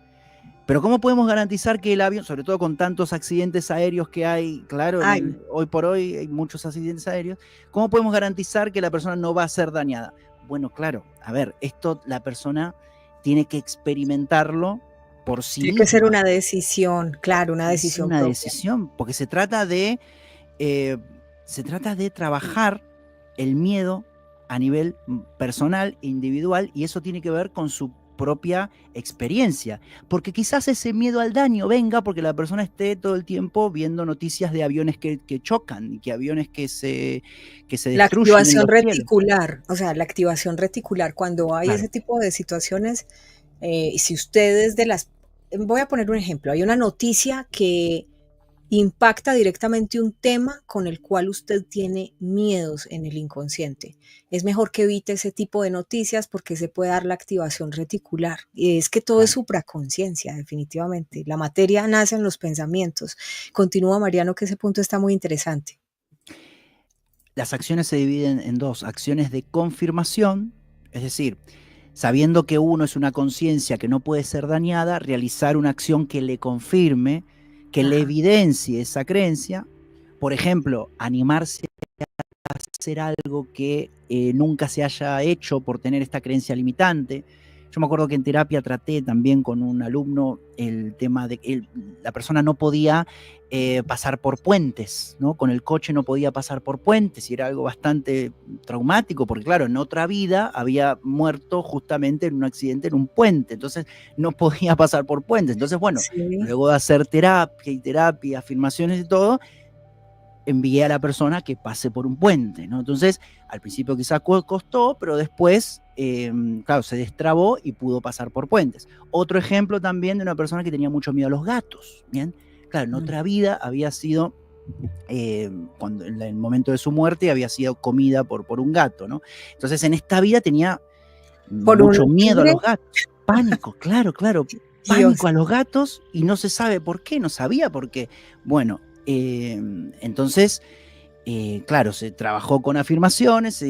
Pero ¿cómo podemos garantizar que el avión, sobre todo con tantos accidentes aéreos que hay, claro, hoy por hoy hay muchos accidentes aéreos, ¿cómo podemos garantizar que la persona no va a ser dañada? Bueno, claro, a ver, esto la persona tiene que experimentarlo por sí misma. Tiene que ser una decisión, claro, una decisión propia. Una decisión, porque se trata de trabajar el miedo a nivel personal, individual, y eso tiene que ver con su propia experiencia, porque quizás ese miedo al daño venga porque la persona esté todo el tiempo viendo noticias de aviones que chocan y que aviones que se destruyen. La activación reticular, o sea, la activación reticular, cuando hay ese tipo de situaciones, si ustedes voy a poner un ejemplo, hay una noticia que impacta directamente un tema con el cual usted tiene miedos en el inconsciente. Es mejor que evite ese tipo de noticias porque se puede dar la activación reticular. Y es que todo es supraconciencia, definitivamente. La materia nace en los pensamientos. Continúa, Mariano, que ese punto está muy interesante. Las acciones se dividen en dos: acciones de confirmación, es decir, sabiendo que uno es una conciencia que no puede ser dañada, realizar una acción que le confirme, que le evidencie esa creencia. Por ejemplo, animarse a hacer algo que nunca se haya hecho por tener esta creencia limitante. Yo me acuerdo que en terapia traté también con un alumno el tema de que la persona no podía pasar por puentes, ¿no? Con el coche no podía pasar por puentes y era algo bastante traumático porque, claro, en otra vida había muerto justamente en un accidente en un puente, entonces no podía pasar por puentes. Entonces, bueno, luego de hacer terapia, afirmaciones y todo, envié a la persona a que pase por un puente, ¿no? Entonces, al principio quizás costó, pero después, claro, se destrabó y pudo pasar por puentes. Otro ejemplo también de una persona que tenía mucho miedo a los gatos, ¿bien? Claro, en otra vida había sido, cuando en el momento de su muerte, había sido comida por un gato, ¿no? Entonces, en esta vida tenía ¿Por un mucho miedo a tigre? los gatos, pánico, claro, Dios. pánico a los gatos, y no se sabe por qué, no sabía por qué. Bueno, entonces, claro, se trabajó con afirmaciones,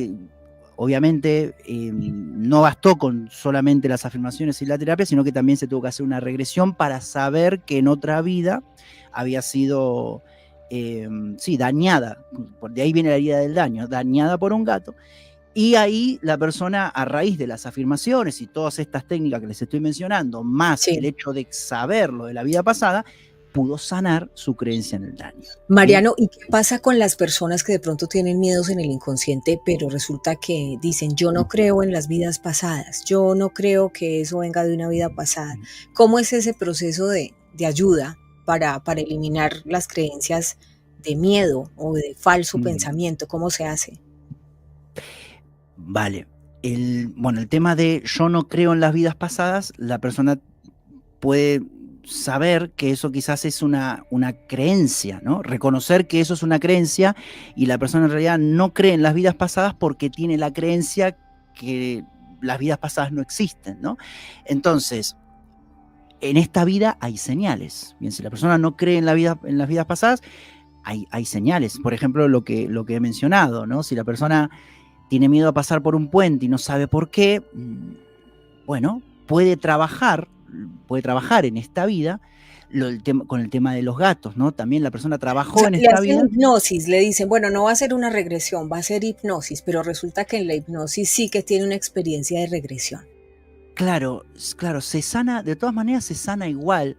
obviamente no bastó con solamente las afirmaciones y la terapia, sino que también se tuvo que hacer una regresión para saber que en otra vida había sido, sí, dañada, de ahí viene la herida del daño, dañada por un gato. Y ahí la persona, a raíz de las afirmaciones y todas estas técnicas que les estoy mencionando, más el Sí. hecho de saber lo de la vida pasada, pudo sanar su creencia en el daño. ¿Bien? Mariano, ¿y qué pasa con las personas que de pronto tienen miedos en el inconsciente, pero resulta que dicen, yo no creo en las vidas pasadas, yo no creo que eso venga de una vida pasada? ¿Cómo es ese proceso de ayuda para eliminar las creencias de miedo o de falso pensamiento? ¿Cómo se hace? Vale. Bueno, el tema de yo no creo en las vidas pasadas, la persona puede saber que eso quizás es una creencia, ¿no? Reconocer que eso es una creencia y la persona en realidad no cree en las vidas pasadas porque tiene la creencia que las vidas pasadas no existen, ¿no? Entonces, en esta vida hay señales. Bien, si la persona no cree en las vidas pasadas, hay señales. Por ejemplo, lo que he mencionado, ¿no? Si la persona tiene miedo a pasar por un puente y no sabe por qué, bueno, puede trabajar en esta vida con el tema de los gatos, ¿no? También la persona O trabajó sea, en le esta hacen vida. hipnosis, le dicen, bueno, no va a ser una regresión, va a ser hipnosis, pero resulta que en la hipnosis sí que tiene una experiencia de regresión. Claro, se sana, de todas maneras se sana igual.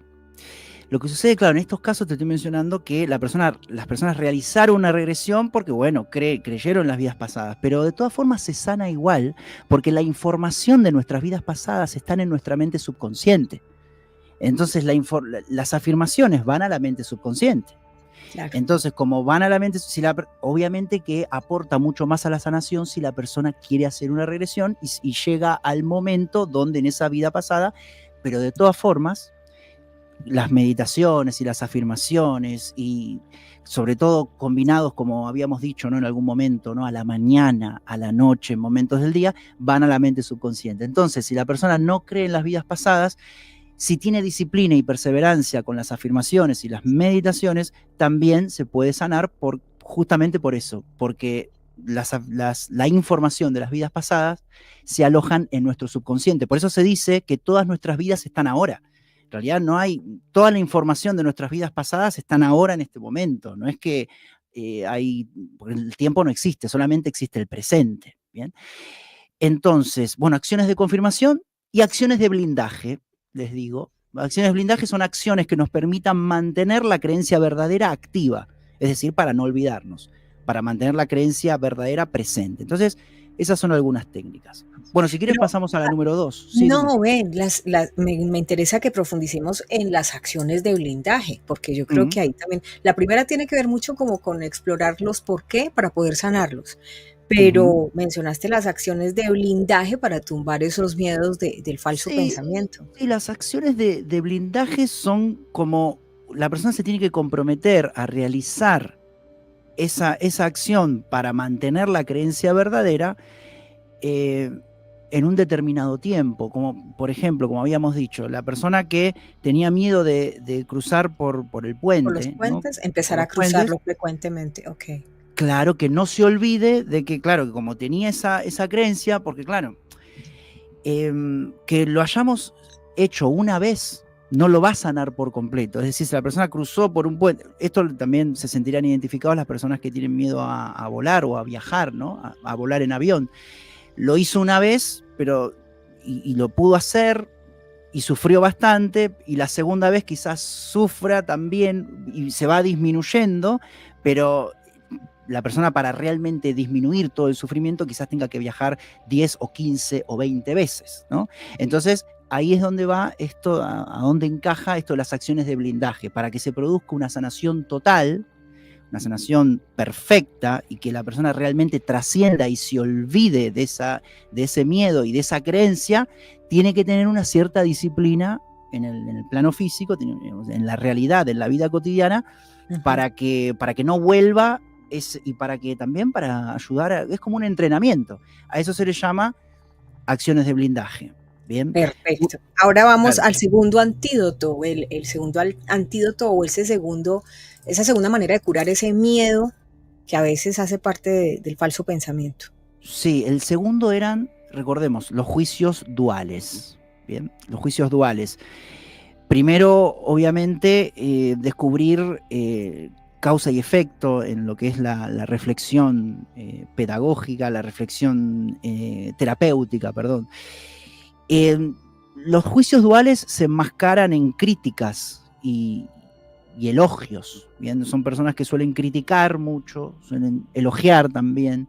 Lo que sucede, claro, en estos casos te estoy mencionando que las personas realizaron una regresión porque, bueno, creyeron en las vidas pasadas, pero de todas formas se sana igual porque la información de nuestras vidas pasadas están en nuestra mente subconsciente. Entonces las afirmaciones van a la mente subconsciente. Claro. Entonces, como van a la mente, obviamente que aporta mucho más a la sanación si la persona quiere hacer una regresión y llega al momento donde en esa vida pasada, pero de todas formas, las meditaciones y las afirmaciones y sobre todo combinados, como habíamos dicho, ¿no? En algún momento, ¿no? A la mañana, a la noche, en momentos del día, van a la mente subconsciente. Entonces, si la persona no cree en las vidas pasadas, si tiene disciplina y perseverancia con las afirmaciones y las meditaciones, también se puede sanar justamente por eso, porque la información de las vidas pasadas se alojan en nuestro subconsciente. Por eso se dice que todas nuestras vidas están ahora. En realidad toda la información de nuestras vidas pasadas están ahora en este momento. No es que porque el tiempo no existe, solamente existe el presente. ¿Bien? Entonces, bueno, acciones de confirmación y acciones de blindaje, les digo. Acciones de blindaje son acciones que nos permitan mantener la creencia verdadera activa, es decir, para no olvidarnos, para mantener la creencia verdadera presente. Entonces, esas son algunas técnicas. Bueno, si quieres Pero, pasamos a la número 2. Sí, dime. no, ven, me interesa que profundicemos en las acciones de blindaje, porque yo creo que ahí también, la primera tiene que ver mucho como con explorar los por qué para poder sanarlos, pero mencionaste las acciones de blindaje para tumbar esos miedos del falso Sí, pensamiento. sí, las acciones de blindaje son como la persona se tiene que comprometer a realizar esa acción para mantener la creencia verdadera en un determinado tiempo, como por ejemplo, como habíamos dicho, la persona que tenía miedo de cruzar por el Por los puente, ¿no? puentes, Por empezar a los puentes, cruzarlo frecuentemente, ok. claro, que no se olvide de que, claro, que como tenía esa creencia, porque claro, que lo hayamos hecho una vez no lo va a sanar por completo. Es decir, si la persona cruzó por un puente, esto también se sentirán identificados las personas que tienen miedo a volar o a viajar, ¿no? A volar en avión. Lo hizo una vez, pero y lo pudo hacer y sufrió bastante, y la segunda vez quizás sufra también y se va disminuyendo, pero la persona para realmente disminuir todo el sufrimiento quizás tenga que viajar 10 o 15 o 20 veces, ¿no? Entonces, ahí es donde va esto, a dónde encaja esto de las acciones de blindaje, para que se produzca una sanación total una sanación perfecta y que la persona realmente trascienda y se olvide de ese miedo y de esa creencia, tiene que tener una cierta disciplina en el plano físico, en la realidad, en la vida cotidiana, para que no vuelva y para que también para ayudar, es como un entrenamiento. A eso se le llama acciones de blindaje. Bien. Perfecto. Ahora vamos Claro. al segundo antídoto, el segundo antídoto o esa segunda manera de curar ese miedo que a veces hace parte del falso pensamiento. Sí, el segundo eran, recordemos, los juicios duales. Bien, los juicios duales. Primero, obviamente, descubrir causa y efecto en lo que es la reflexión pedagógica, la reflexión terapéutica, perdón. Los juicios duales se enmascaran en críticas y elogios. Bien, son personas que suelen criticar mucho, suelen elogiar también.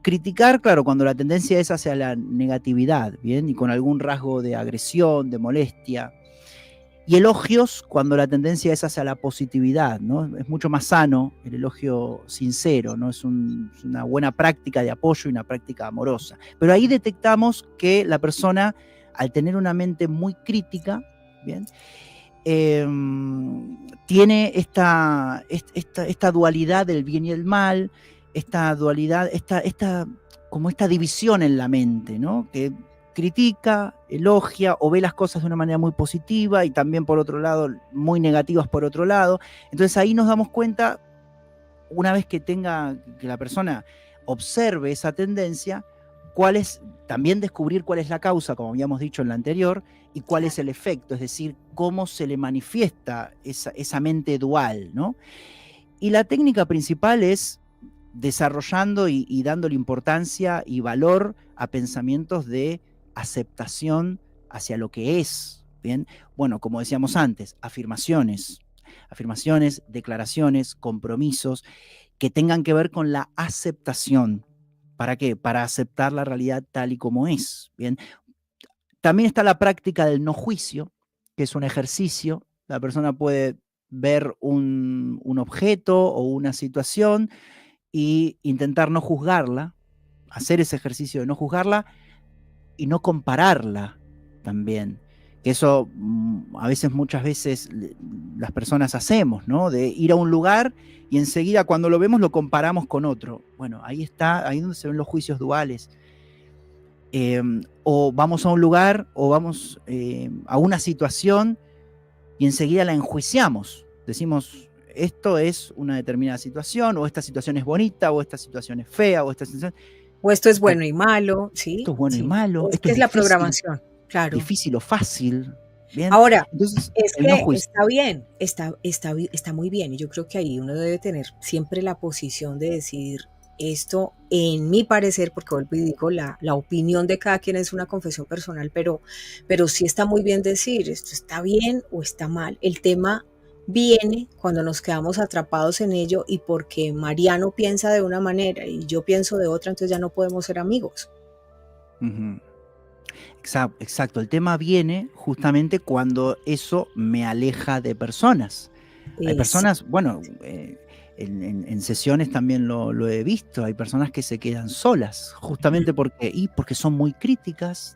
Criticar, claro, cuando la tendencia es hacia la negatividad, bien, y con algún rasgo de agresión, de molestia. Y elogios cuando la tendencia es hacia la positividad, ¿no? Es mucho más sano el elogio sincero, ¿no? Es una buena práctica de apoyo y una práctica amorosa. Pero ahí detectamos que la persona, al tener una mente muy crítica, ¿bien? Tiene esta dualidad del bien y el mal, esta dualidad, como esta división en la mente, ¿no? Que critica, elogia o ve las cosas de una manera muy positiva y también por otro lado muy negativas por otro lado. Entonces ahí nos damos cuenta, una vez que la persona observe esa tendencia, también descubrir cuál es la causa, como habíamos dicho en la anterior, y cuál es el efecto, es decir, cómo se le manifiesta esa mente dual, ¿no? Y la técnica principal es desarrollando y dándole importancia y valor a pensamientos de aceptación hacia lo que es, ¿bien? Bueno, como decíamos antes, afirmaciones, declaraciones, compromisos que tengan que ver con la aceptación. ¿Para qué? Para aceptar la realidad tal y como es, ¿bien? También está la práctica del no juicio, que es un ejercicio. La persona puede ver un objeto o una situación y intentar no juzgarla, hacer ese ejercicio de no juzgarla y no compararla también. Que eso a veces, muchas veces las personas hacemos, ¿no? De ir a un lugar y enseguida cuando lo vemos lo comparamos con otro. Bueno, ahí es donde se ven los juicios duales. O vamos a un lugar o vamos a una situación y enseguida la enjuiciamos. Decimos, esto es una determinada situación, o esta situación es bonita, o esta situación es fea, o esta situación... O esto es bueno y malo, ¿sí? Esto es bueno y Sí. malo, Es esto que es es la difícil, programación, claro. difícil o fácil. Bien, Ahora, entonces es el no que juicio. está bien, está muy bien, y yo creo que ahí uno debe tener siempre la posición de decir esto, en mi parecer, porque vuelvo y digo, la opinión de cada quien es una confesión personal, pero sí está muy bien decir esto está bien o está mal. El tema viene cuando nos quedamos atrapados en ello y porque Mariano piensa de una manera y yo pienso de otra, entonces ya no podemos ser amigos. Uh-huh. Exacto, el tema viene justamente cuando eso me aleja de personas. Hay Sí. personas, bueno, en sesiones también lo he visto, hay personas que se quedan solas, justamente porque son muy críticas,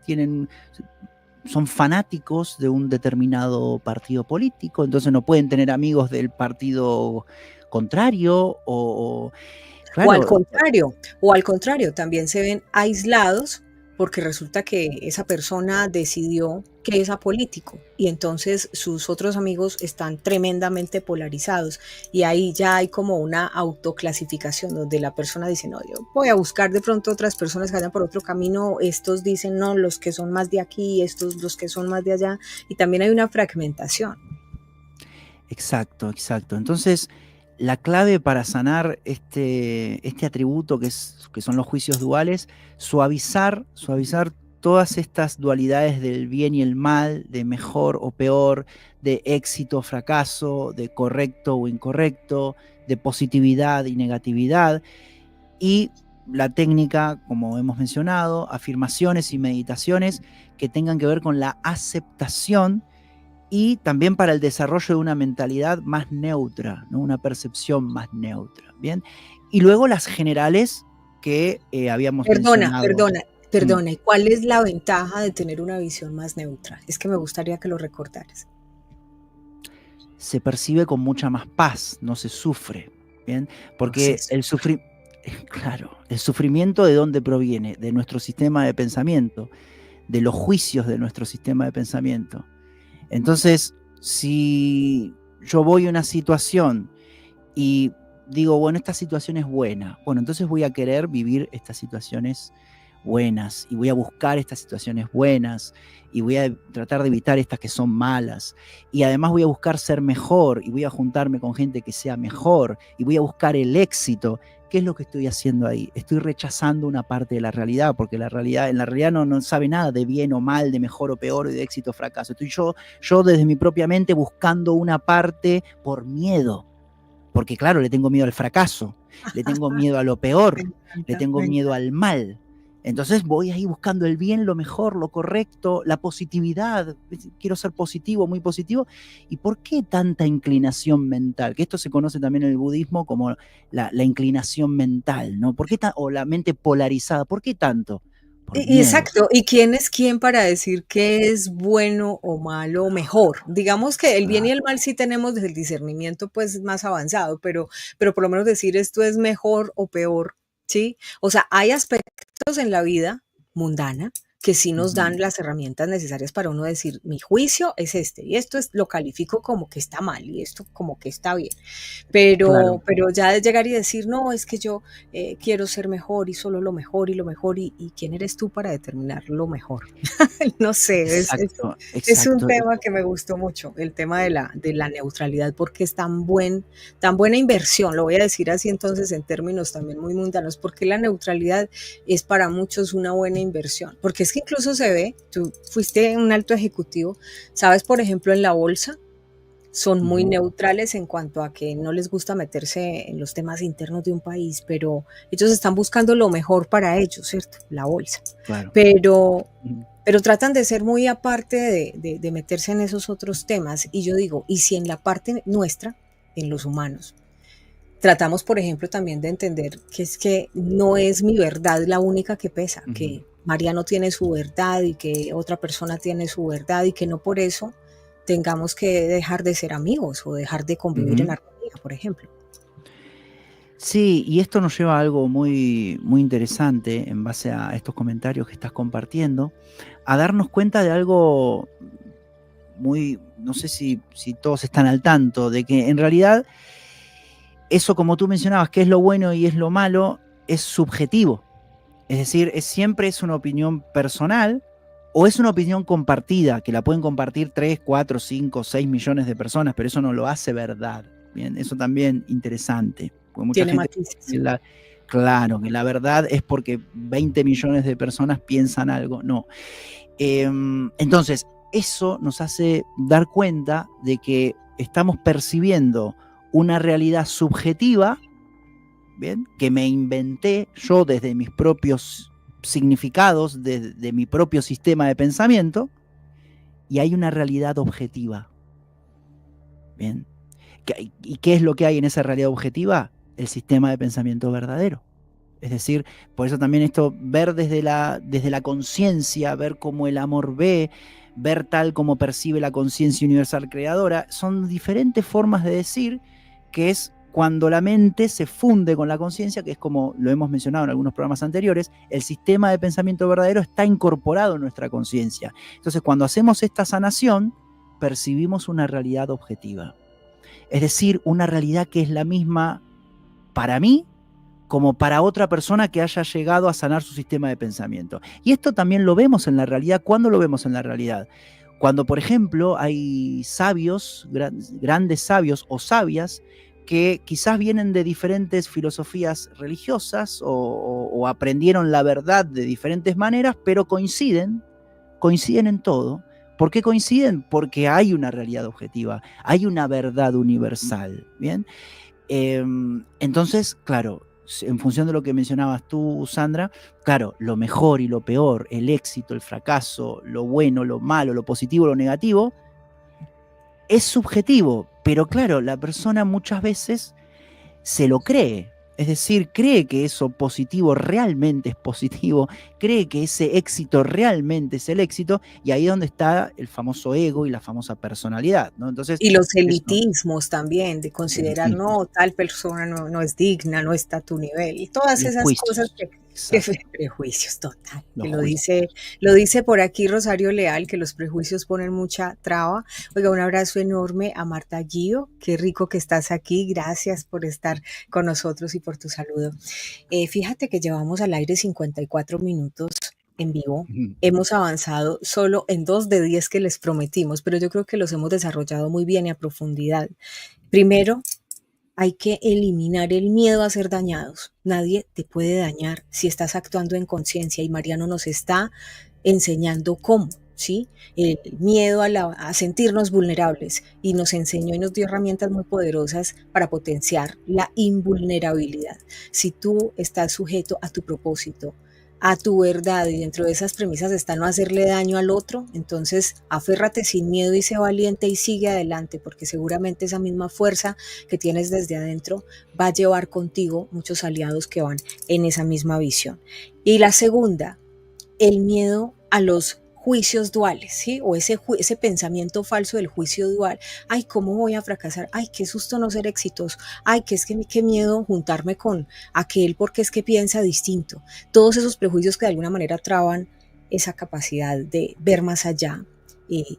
son fanáticos de un determinado partido político, entonces no pueden tener amigos del partido contrario, O claro. al contrario, también se ven aislados porque resulta que esa persona decidió que es apolítico y entonces sus otros amigos están tremendamente polarizados y ahí ya hay como una autoclasificación donde la persona dice, no, yo voy a buscar de pronto otras personas que vayan por otro camino, estos dicen, no, los que son más de aquí, estos los que son más de allá, y también hay una fragmentación. Exacto. Entonces, la clave para sanar este atributo que son los juicios duales, suavizar todas estas dualidades del bien y el mal, de mejor o peor, de éxito o fracaso, de correcto o incorrecto, de positividad y negatividad. Y la técnica, como hemos mencionado, afirmaciones y meditaciones que tengan que ver con la aceptación y también para el desarrollo de una mentalidad más neutra, ¿no? Una percepción más neutra, ¿bien? Y luego las generales que habíamos Perdona, mencionado. perdona, Mm, perdona. ¿Y cuál es la ventaja de tener una visión más neutra? Es que me gustaría que lo recordaras. Se percibe con mucha más paz, no se sufre, ¿bien? No sé. Porque claro, el sufrimiento, ¿de dónde proviene? De nuestro sistema de pensamiento, de los juicios de nuestro sistema de pensamiento. Entonces, si yo voy a una situación y digo, bueno, esta situación es buena, bueno, entonces voy a querer vivir estas situaciones buenas y voy a buscar estas situaciones buenas y voy a tratar de evitar estas que son malas y además voy a buscar ser mejor y voy a juntarme con gente que sea mejor y voy a buscar el éxito. ¿Qué es lo que estoy haciendo ahí? Estoy rechazando una parte de la realidad, porque en la realidad no sabe nada de bien o mal, de mejor o peor, de éxito o fracaso. Estoy yo desde mi propia mente buscando una parte por miedo, porque claro, le tengo miedo al fracaso, le tengo miedo a lo Me peor, le encanta, tengo me miedo encanta. al mal. Entonces voy ahí buscando el bien, lo mejor, lo correcto, la positividad. Quiero ser positivo, muy positivo. ¿Y por qué tanta inclinación mental? Que esto se conoce también en el budismo como la inclinación mental, ¿no? ¿Por qué o la mente polarizada? ¿Por qué tanto? Por miedo. Exacto, ¿y quién es quién para decir qué es bueno o malo o mejor? Digamos que el bien y Claro. el mal sí tenemos el discernimiento pues más avanzado, pero por lo menos decir esto es mejor o peor, ¿sí? O sea, hay aspectos en la vida mundana que sí nos dan Ujú. las herramientas necesarias para uno decir, mi juicio es este, y esto es, lo califico como que está mal, y esto como que está bien. Claro. Pero ya de llegar y decir, no, es que yo quiero ser mejor y solo lo mejor, y quién eres tú para determinar lo mejor. No sé, Exacto, es un exacto. tema que me gustó mucho, el tema de la neutralidad, porque es tan buena inversión, lo voy a decir así entonces en términos también muy mundanos, porque la neutralidad es para muchos una buena inversión, porque es que incluso se ve, tú fuiste un alto ejecutivo, sabes, por ejemplo, en la bolsa, son muy Ujú. neutrales en cuanto a que no les gusta meterse en los temas internos de un país, pero ellos están buscando lo mejor para ellos, ¿cierto? La bolsa. Claro. Pero, Ujú. pero tratan de ser muy aparte de meterse en esos otros temas. Y yo digo, ¿y si en la parte nuestra, en los humanos, tratamos, por ejemplo, también de entender que es que no es mi verdad la única que pesa, Ujú. que Mariano tiene su verdad y que otra persona tiene su verdad y que no por eso tengamos que dejar de ser amigos o dejar de convivir en Ujú. armonía, por ejemplo. Sí, y esto nos lleva a algo muy, muy interesante en base a estos comentarios que estás compartiendo, a darnos cuenta de algo muy, no sé si todos están al tanto, de que en realidad eso, como tú mencionabas, que es lo bueno y es lo malo, es subjetivo. Es decir, siempre es una opinión personal o es una opinión compartida, que la pueden compartir 3, 4, 5, 6 millones de personas, pero eso no lo hace verdad. Bien, eso también interesante, porque mucha Tiene gente, matices. claro, que la verdad es porque 20 millones de personas piensan algo. No. Entonces, eso nos hace dar cuenta de que estamos percibiendo una realidad subjetiva, ¿bien? Que me inventé yo desde mis propios significados, de mi propio sistema de pensamiento, y hay una realidad objetiva. ¿Bien? ¿Y qué es lo que hay en esa realidad objetiva? El sistema de pensamiento verdadero. Es decir, por eso también esto, ver desde la conciencia, ver cómo el amor ve, ver tal como percibe la conciencia universal creadora, son diferentes formas de decir que es cuando la mente se funde con la conciencia, que es como lo hemos mencionado en algunos programas anteriores, el sistema de pensamiento verdadero está incorporado en nuestra conciencia. Entonces, cuando hacemos esta sanación, percibimos una realidad objetiva. Es decir, una realidad que es la misma para mí como para otra persona que haya llegado a sanar su sistema de pensamiento. Y esto también lo vemos en la realidad. ¿Cuándo lo vemos en la realidad? Cuando, por ejemplo, hay sabios, grandes sabios o sabias, que quizás vienen de diferentes filosofías religiosas o aprendieron la verdad de diferentes maneras, pero coinciden en todo. ¿Por qué coinciden? Porque hay una realidad objetiva, hay una verdad universal, ¿bien? Entonces, claro, en función de lo que mencionabas tú, Sandra, claro, lo mejor y lo peor, el éxito, el fracaso, lo bueno, lo malo, lo positivo, lo negativo, es subjetivo, pero claro, la persona muchas veces se lo cree. Es decir, cree que eso positivo realmente es positivo, cree que ese éxito realmente es el éxito, y ahí es donde está el famoso ego y la famosa personalidad, ¿no? Entonces, Y los eso, elitismos también, de considerar, elitismo, no, tal persona no es digna, no está a tu nivel, y todas los esas cosas juicios, que exacto, prejuicios, total, que los juicios. lo dice por aquí Rosario Leal, que los prejuicios ponen mucha traba. Oiga, un abrazo enorme a Marta Guío, qué rico que estás aquí, gracias por estar con nosotros y por tu saludo. Fíjate que llevamos al aire 54 minutos en vivo. Ujú. Hemos avanzado solo en 2 de 10 que les prometimos, pero yo creo que los hemos desarrollado muy bien y a profundidad. Primero, hay que eliminar el miedo a ser dañados. Nadie te puede dañar si estás actuando en conciencia, y Mariano nos está enseñando cómo, ¿sí? El miedo a sentirnos vulnerables, y nos enseñó y nos dio herramientas muy poderosas para potenciar la invulnerabilidad. Si tú estás sujeto a tu propósito, a tu verdad, y dentro de esas premisas está no hacerle daño al otro, entonces aférrate sin miedo y sé valiente y sigue adelante, porque seguramente esa misma fuerza que tienes desde adentro va a llevar contigo muchos aliados que van en esa misma visión. Y la segunda, el miedo a los juicios duales, ¿sí? O ese pensamiento falso del juicio dual. Ay, ¿cómo voy a fracasar? Ay, qué susto no ser exitoso. Ay, qué miedo juntarme con aquel porque es que piensa distinto. Todos esos prejuicios que de alguna manera traban esa capacidad de ver más allá,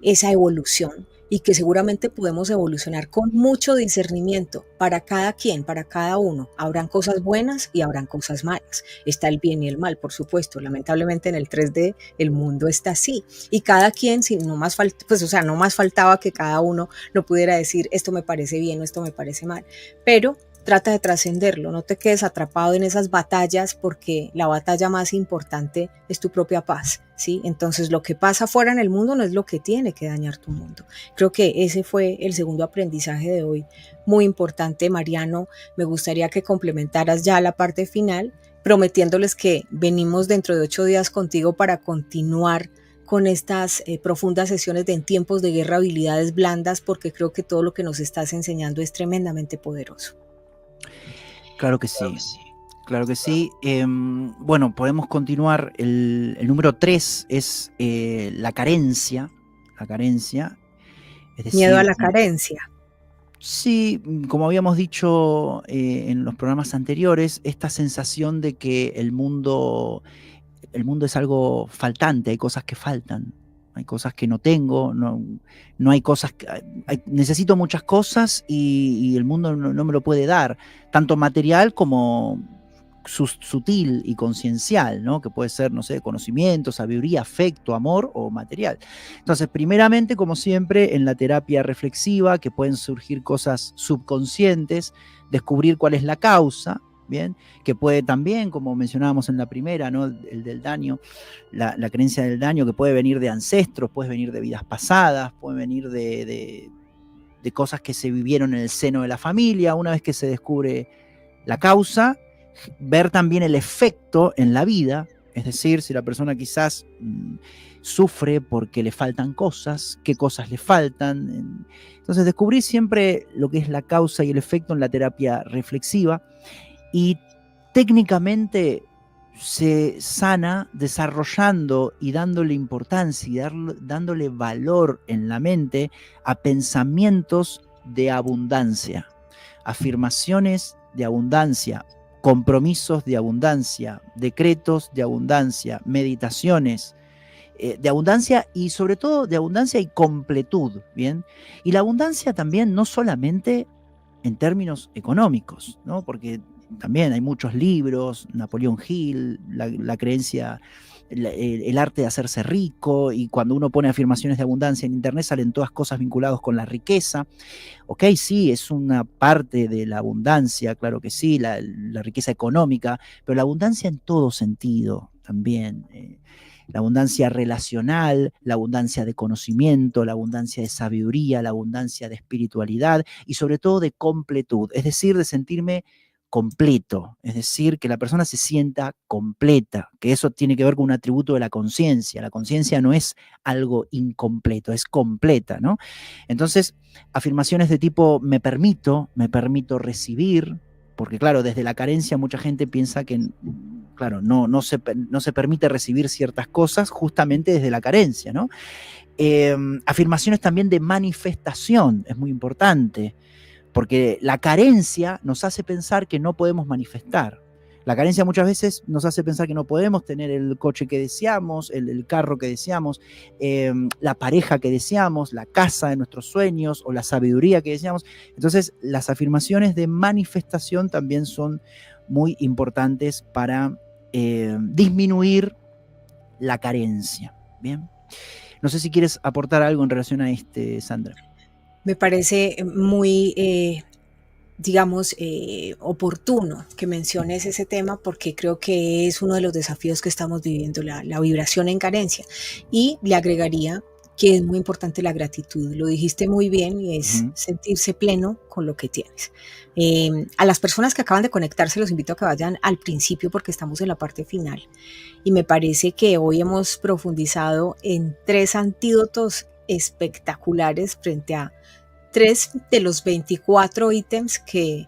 esa evolución, y que seguramente podemos evolucionar con mucho discernimiento para cada quien, para cada uno. Habrán cosas buenas y habrán cosas malas. Está el bien y el mal, por supuesto. Lamentablemente en el 3D el mundo está así. Y cada quien, si no más pues, o sea, no más faltaba que cada uno lo pudiera decir, esto me parece bien o esto me parece mal. Pero trata de trascenderlo, no te quedes atrapado en esas batallas, porque la batalla más importante es tu propia paz, ¿sí? Entonces lo que pasa fuera en el mundo no es lo que tiene que dañar tu mundo. Creo que ese fue el segundo aprendizaje de hoy, muy importante. Mariano, me gustaría que complementaras ya la parte final, prometiéndoles que venimos dentro de 8 días contigo para continuar con estas profundas sesiones de En tiempos de guerra, habilidades blandas, porque creo que todo lo que nos estás enseñando es tremendamente poderoso. Claro que sí. Claro que sí. Bueno, podemos continuar. El número 3 es la carencia. La carencia. Es Miedo a decir, la carencia. sí, como habíamos dicho en los programas anteriores, esta sensación de que el mundo es algo faltante, hay cosas que faltan, hay cosas que no tengo, no hay cosas que... necesito muchas cosas y el mundo no me lo puede dar, tanto material como sutil y conciencial, ¿no? Que puede ser, no sé, conocimiento, sabiduría, afecto, amor o material. Entonces, primeramente, como siempre, en la terapia reflexiva, que pueden surgir cosas subconscientes, descubrir cuál es la causa, ¿bien? Que puede también, como mencionábamos en la primera, ¿no? El del daño, la creencia del daño, que puede venir de ancestros, puede venir de vidas pasadas, puede venir de cosas que se vivieron en el seno de la familia. Una vez que se descubre la causa, ver también el efecto en la vida, es decir, si la persona quizás sufre porque le faltan cosas, qué cosas le faltan. Entonces, descubrir siempre lo que es la causa y el efecto en la terapia reflexiva, y técnicamente se sana desarrollando y dándole importancia y dándole valor en la mente a pensamientos de abundancia, afirmaciones de abundancia, compromisos de abundancia, decretos de abundancia, meditaciones de abundancia, y sobre todo de abundancia y completud, ¿bien? Y la abundancia también no solamente en términos económicos, ¿no? Porque también hay muchos libros, Napoleón Hill, la creencia, el arte de hacerse rico, y cuando uno pone afirmaciones de abundancia en internet salen todas cosas vinculadas con la riqueza. Ok, sí, es una parte de la abundancia, claro que sí, la riqueza económica, pero la abundancia en todo sentido también. La abundancia relacional, la abundancia de conocimiento, la abundancia de sabiduría, la abundancia de espiritualidad y sobre todo de completud, es decir, de sentirme completo, es decir, que la persona se sienta completa, que eso tiene que ver con un atributo de la conciencia. La conciencia no es algo incompleto, es completa, ¿no? Entonces, afirmaciones de tipo me permito recibir, porque claro, desde la carencia mucha gente piensa que, claro, no se permite recibir ciertas cosas justamente desde la carencia, ¿no? Afirmaciones también de manifestación, es muy importante, porque la carencia nos hace pensar que no podemos manifestar. La carencia muchas veces nos hace pensar que no podemos tener el coche que deseamos, el carro que deseamos, la pareja que deseamos, la casa de nuestros sueños o la sabiduría que deseamos. Entonces, las afirmaciones de manifestación también son muy importantes para disminuir la carencia. Bien. No sé si quieres aportar algo en relación a Sandra. Me parece muy, digamos, oportuno que menciones ese tema porque creo que es uno de los desafíos que estamos viviendo, la vibración en carencia. Y le agregaría que es muy importante la gratitud. Lo dijiste muy bien y es sentirse pleno con lo que tienes. A las personas que acaban de conectarse los invito a que vayan al principio porque estamos en la parte final. Y me parece que hoy hemos profundizado en 3 antídotos espectaculares frente a 3 de los 24 ítems que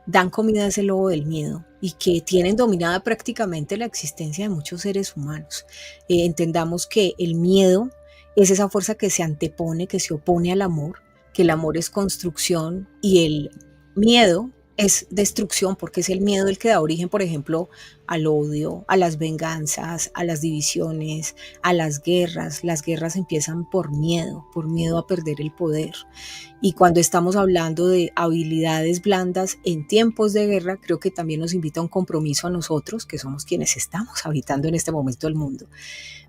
dan comida a ese lobo del miedo y que tienen dominada prácticamente la existencia de muchos seres humanos. Entendamos que el miedo es esa fuerza que se antepone, que se opone al amor, que el amor es construcción y el miedo es destrucción, porque es el miedo el que da origen, por ejemplo, al odio, a las venganzas, a las divisiones, a las guerras. Las guerras empiezan por miedo a perder el poder. Y cuando estamos hablando de habilidades blandas en tiempos de guerra, creo que también nos invita a un compromiso a nosotros, que somos quienes estamos habitando en este momento el mundo,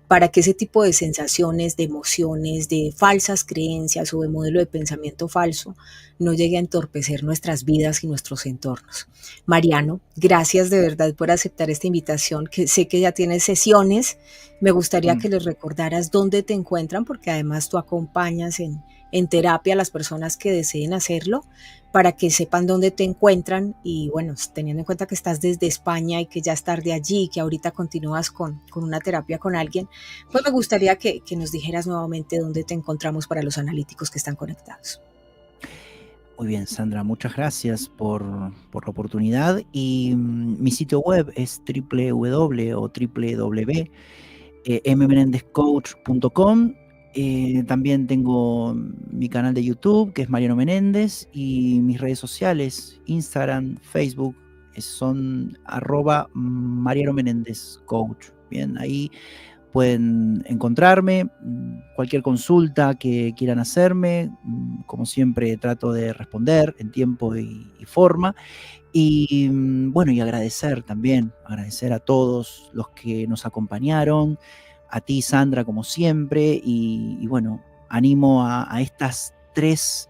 para que ese tipo de sensaciones, de emociones, de falsas creencias o de modelo de pensamiento falso no llegue a entorpecer nuestras vidas y nuestros entornos. Mariano, gracias de verdad por aceptar esta invitación, que sé que ya tienes sesiones. Me gustaría que les recordaras dónde te encuentran, porque además tú acompañas en terapia a las personas que deseen hacerlo, para que sepan dónde te encuentran y bueno, teniendo en cuenta que estás desde España y que ya estás de allí, que ahorita continúas con una terapia con alguien, pues me gustaría que nos dijeras nuevamente dónde te encontramos para los analíticos que están conectados. Muy bien, Sandra, muchas gracias por la oportunidad y mi sitio web es www.mmenendezcoach.com. También tengo mi canal de YouTube, que es Mariano Menéndez, y mis redes sociales, Instagram, Facebook, son @Mariano Menéndez Coach. Bien, ahí pueden encontrarme, cualquier consulta que quieran hacerme, como siempre trato de responder en tiempo y forma. Y bueno, y agradecer a todos los que nos acompañaron, a ti, Sandra, como siempre, y bueno, animo a estos tres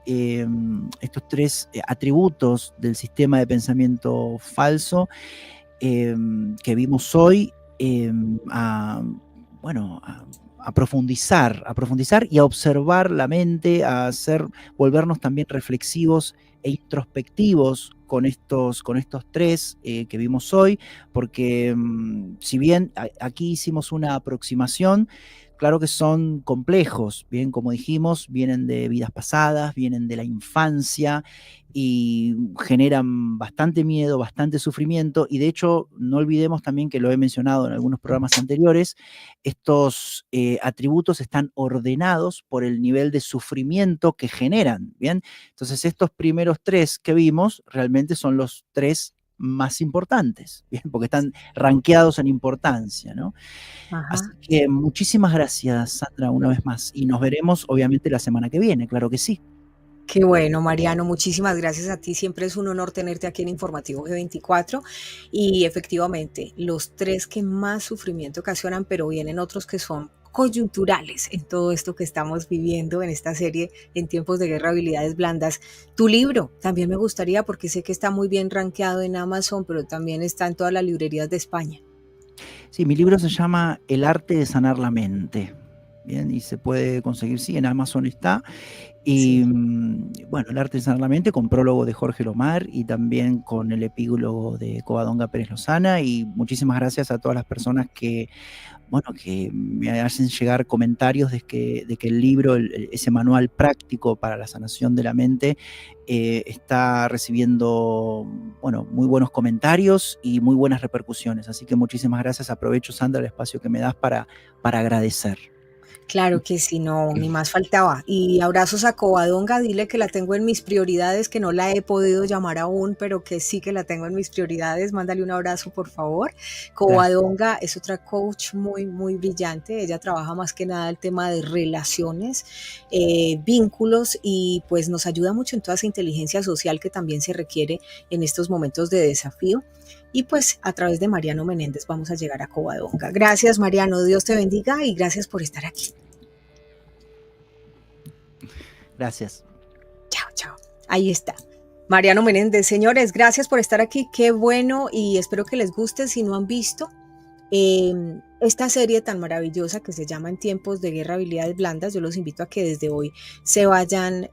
atributos del sistema de pensamiento falso que vimos hoy, a profundizar y a observar la mente, volvernos también reflexivos e introspectivos con estos 3 que vimos hoy, porque si bien aquí hicimos una aproximación, claro que son complejos, bien, como dijimos, vienen de vidas pasadas, vienen de la infancia y generan bastante miedo, bastante sufrimiento, y de hecho no olvidemos también que lo he mencionado en algunos programas anteriores, estos atributos están ordenados por el nivel de sufrimiento que generan, bien. Entonces estos primeros 3 que vimos realmente son los 3 más importantes, bien, porque están rankeados en importancia, ¿no? Ajá. Así que muchísimas gracias, Sandra, una vez más, y nos veremos obviamente la semana que viene, claro que sí. Qué bueno, Mariano, muchísimas gracias a ti. Siempre es un honor tenerte aquí en Informativo G24 y efectivamente los 3 que más sufrimiento ocasionan, pero vienen otros que son coyunturales en todo esto que estamos viviendo en esta serie en tiempos de guerra, habilidades blandas. Tu libro también me gustaría, porque sé que está muy bien rankeado en Amazon, pero también está en todas las librerías de España. Sí, mi libro se llama El arte de sanar la mente. Bien, y se puede conseguir, sí, en Amazon está. Y Sí. bueno, El arte de sanar la mente, con prólogo de Jorge Lomar y también con el epílogo de Covadonga Pérez Lozana. Y muchísimas gracias a todas las personas que, bueno, que me hacen llegar comentarios de que el libro, ese manual práctico para la sanación de la mente, está recibiendo, bueno, muy buenos comentarios y muy buenas repercusiones. Así que muchísimas gracias. Aprovecho, Sandra, el espacio que me das para agradecer. Claro que sí, no, ni más faltaba. Y abrazos a Covadonga, dile que la tengo en mis prioridades, que no la he podido llamar aún, pero que sí que la tengo en mis prioridades. Mándale un abrazo, por favor. Gracias. Covadonga es otra coach muy, muy brillante. Ella trabaja más que nada el tema de relaciones, vínculos y pues nos ayuda mucho en toda esa inteligencia social que también se requiere en estos momentos de desafío. Y pues a través de Mariano Menéndez vamos a llegar a Covadonga. Gracias, Mariano, Dios te bendiga y gracias por estar aquí. Gracias. Chao, chao. Ahí está. Mariano Menéndez, señores, gracias por estar aquí. Qué bueno y espero que les guste. Si no han visto esta serie tan maravillosa que se llama En tiempos de guerra, habilidades blandas, yo los invito a que desde hoy se vayan,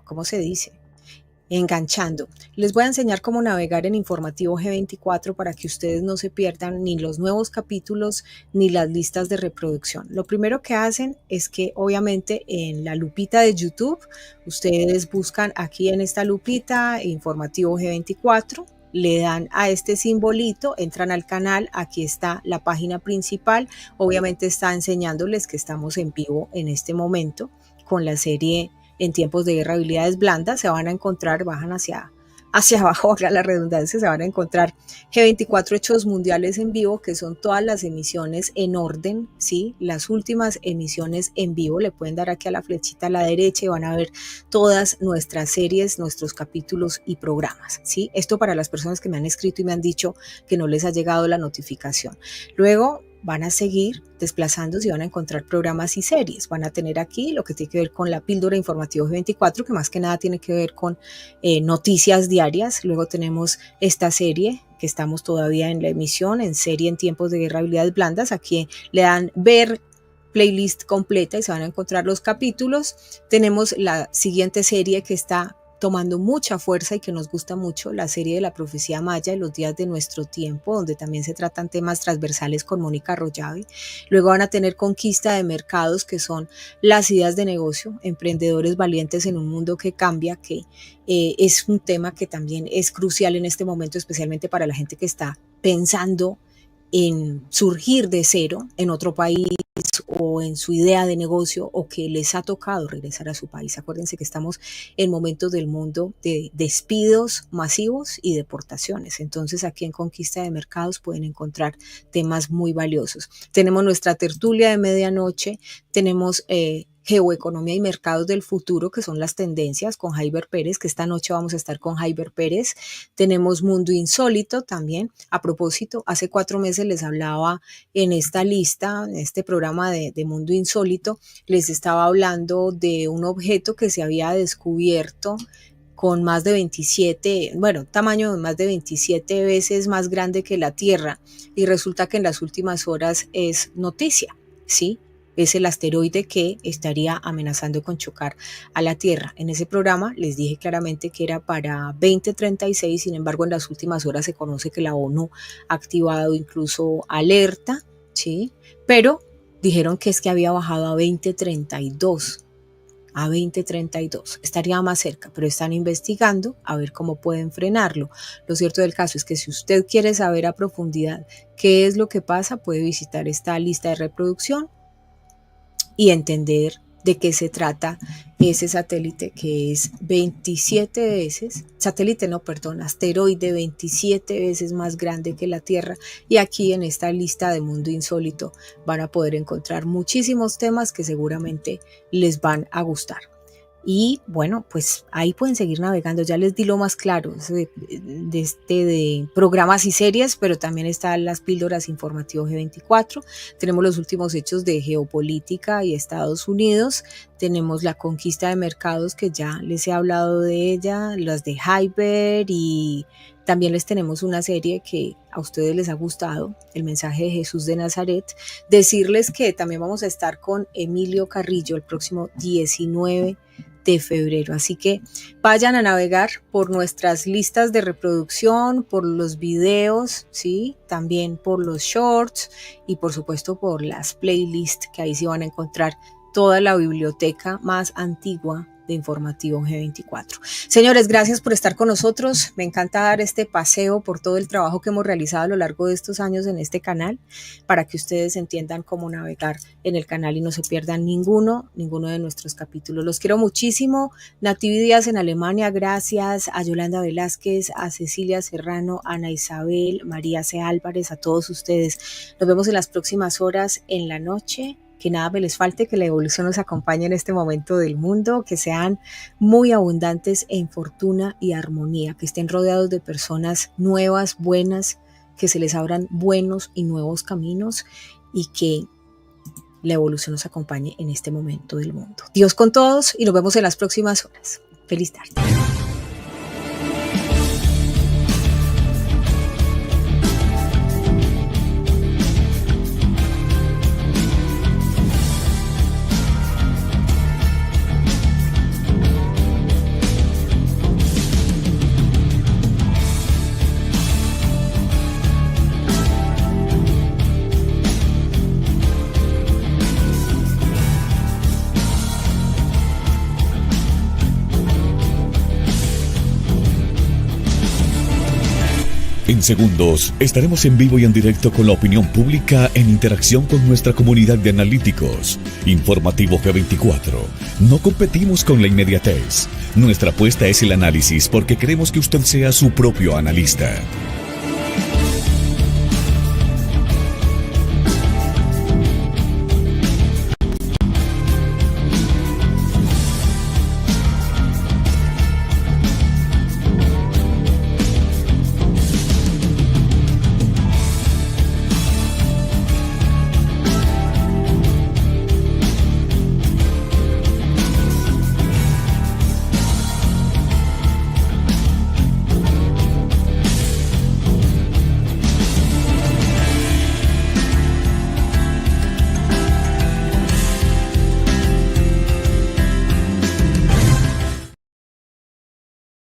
¿cómo se dice? Enganchando. Les voy a enseñar cómo navegar en Informativo G24 para que ustedes no se pierdan ni los nuevos capítulos ni las listas de reproducción. Lo primero que hacen es que obviamente en la lupita de YouTube ustedes buscan aquí en esta lupita Informativo G24, le dan a este simbolito, entran al canal, aquí está la página principal, obviamente está enseñándoles que estamos en vivo en este momento con la serie En tiempos de guerra, habilidades blandas. Se van a encontrar, bajan hacia abajo, a la redundancia, se van a encontrar G24 Hechos Mundiales en vivo, que son todas las emisiones en orden, ¿sí? Las últimas emisiones en vivo, le pueden dar aquí a la flechita a la derecha y van a ver todas nuestras series, nuestros capítulos y programas, ¿sí? Esto para las personas que me han escrito y me han dicho que no les ha llegado la notificación. Luego van a seguir desplazándose y van a encontrar programas y series. Van a tener aquí lo que tiene que ver con la píldora informativa 24, que más que nada tiene que ver con noticias diarias. Luego tenemos esta serie que estamos todavía en la emisión, en serie En tiempos de guerra, habilidades blandas. Aquí le dan ver playlist completa y se van a encontrar los capítulos. Tenemos la siguiente serie que está tomando mucha fuerza y que nos gusta mucho, la serie de la profecía maya de los días de nuestro tiempo, donde también se tratan temas transversales con Mónica Arroyave. Luego van a tener conquista de mercados, que son las ideas de negocio, emprendedores valientes en un mundo que cambia, que es un tema que también es crucial en este momento, especialmente para la gente que está pensando en surgir de cero en otro país o en su idea de negocio, o que les ha tocado regresar a su país. Acuérdense que estamos en momentos del mundo de despidos masivos y deportaciones. Entonces aquí en Conquista de Mercados pueden encontrar temas muy valiosos. Tenemos nuestra tertulia de medianoche, tenemos Geoeconomía y Mercados del Futuro, que son las tendencias, con Jaiber Pérez, que esta noche vamos a estar con Jaiber Pérez. Tenemos Mundo Insólito también. A propósito, hace 4 meses les hablaba en esta lista, en este programa de Mundo Insólito, les estaba hablando de un objeto que se había descubierto con más de 27, tamaño de más de 27 veces más grande que la Tierra, y resulta que en las últimas horas es noticia, ¿sí? Es el asteroide que estaría amenazando con chocar a la Tierra. En ese programa les dije claramente que era para 2036, sin embargo en las últimas horas se conoce que la ONU ha activado incluso alerta, ¿sí? Pero dijeron que es que había bajado a 2032. A 2032, estaría más cerca, pero están investigando a ver cómo pueden frenarlo. Lo cierto del caso es que si usted quiere saber a profundidad qué es lo que pasa, puede visitar esta lista de reproducción y entender de qué se trata ese satélite, que es 27 veces, asteroide 27 veces más grande que la Tierra. Y aquí en esta lista de Mundo Insólito van a poder encontrar muchísimos temas que seguramente les van a gustar. Y bueno, pues ahí pueden seguir navegando. Ya les di lo más claro de programas y series, pero también están las píldoras informativas G24. Tenemos los últimos hechos de geopolítica y Estados Unidos. tenemos la conquista de mercados, que ya les he hablado de ella, las de Hyper, y también les tenemos una serie que a ustedes les ha gustado, El mensaje de Jesús de Nazaret. Decirles que también vamos a estar con Emilio Carrillo el próximo 19 de febrero. Así que vayan a navegar por nuestras listas de reproducción, por los videos, ¿sí? También por los shorts y por supuesto por las playlists, que ahí sí van a encontrar toda la biblioteca más antigua de Informativo G24. Señores, gracias por estar con nosotros. Me encanta dar este paseo por todo el trabajo que hemos realizado a lo largo de estos años en este canal, para que ustedes entiendan cómo navegar en el canal y no se pierdan ninguno de nuestros capítulos. Los quiero muchísimo. Nativi Díaz en Alemania, gracias. A Yolanda Velázquez, a Cecilia Serrano, a Ana Isabel, María C. Álvarez, a todos ustedes. Nos vemos en las próximas horas en la noche. Que nada me les falte, que la evolución nos acompañe en este momento del mundo, que sean muy abundantes en fortuna y armonía, que estén rodeados de personas nuevas, buenas, que se les abran buenos y nuevos caminos, y que la evolución nos acompañe en este momento del mundo. Dios con todos y nos vemos en las próximas horas. Feliz tarde. En segundos estaremos en vivo y en directo con la opinión pública en interacción con nuestra comunidad de analíticos. Informativo G24. No competimos con la inmediatez. Nuestra apuesta es el análisis, porque queremos que usted sea su propio analista.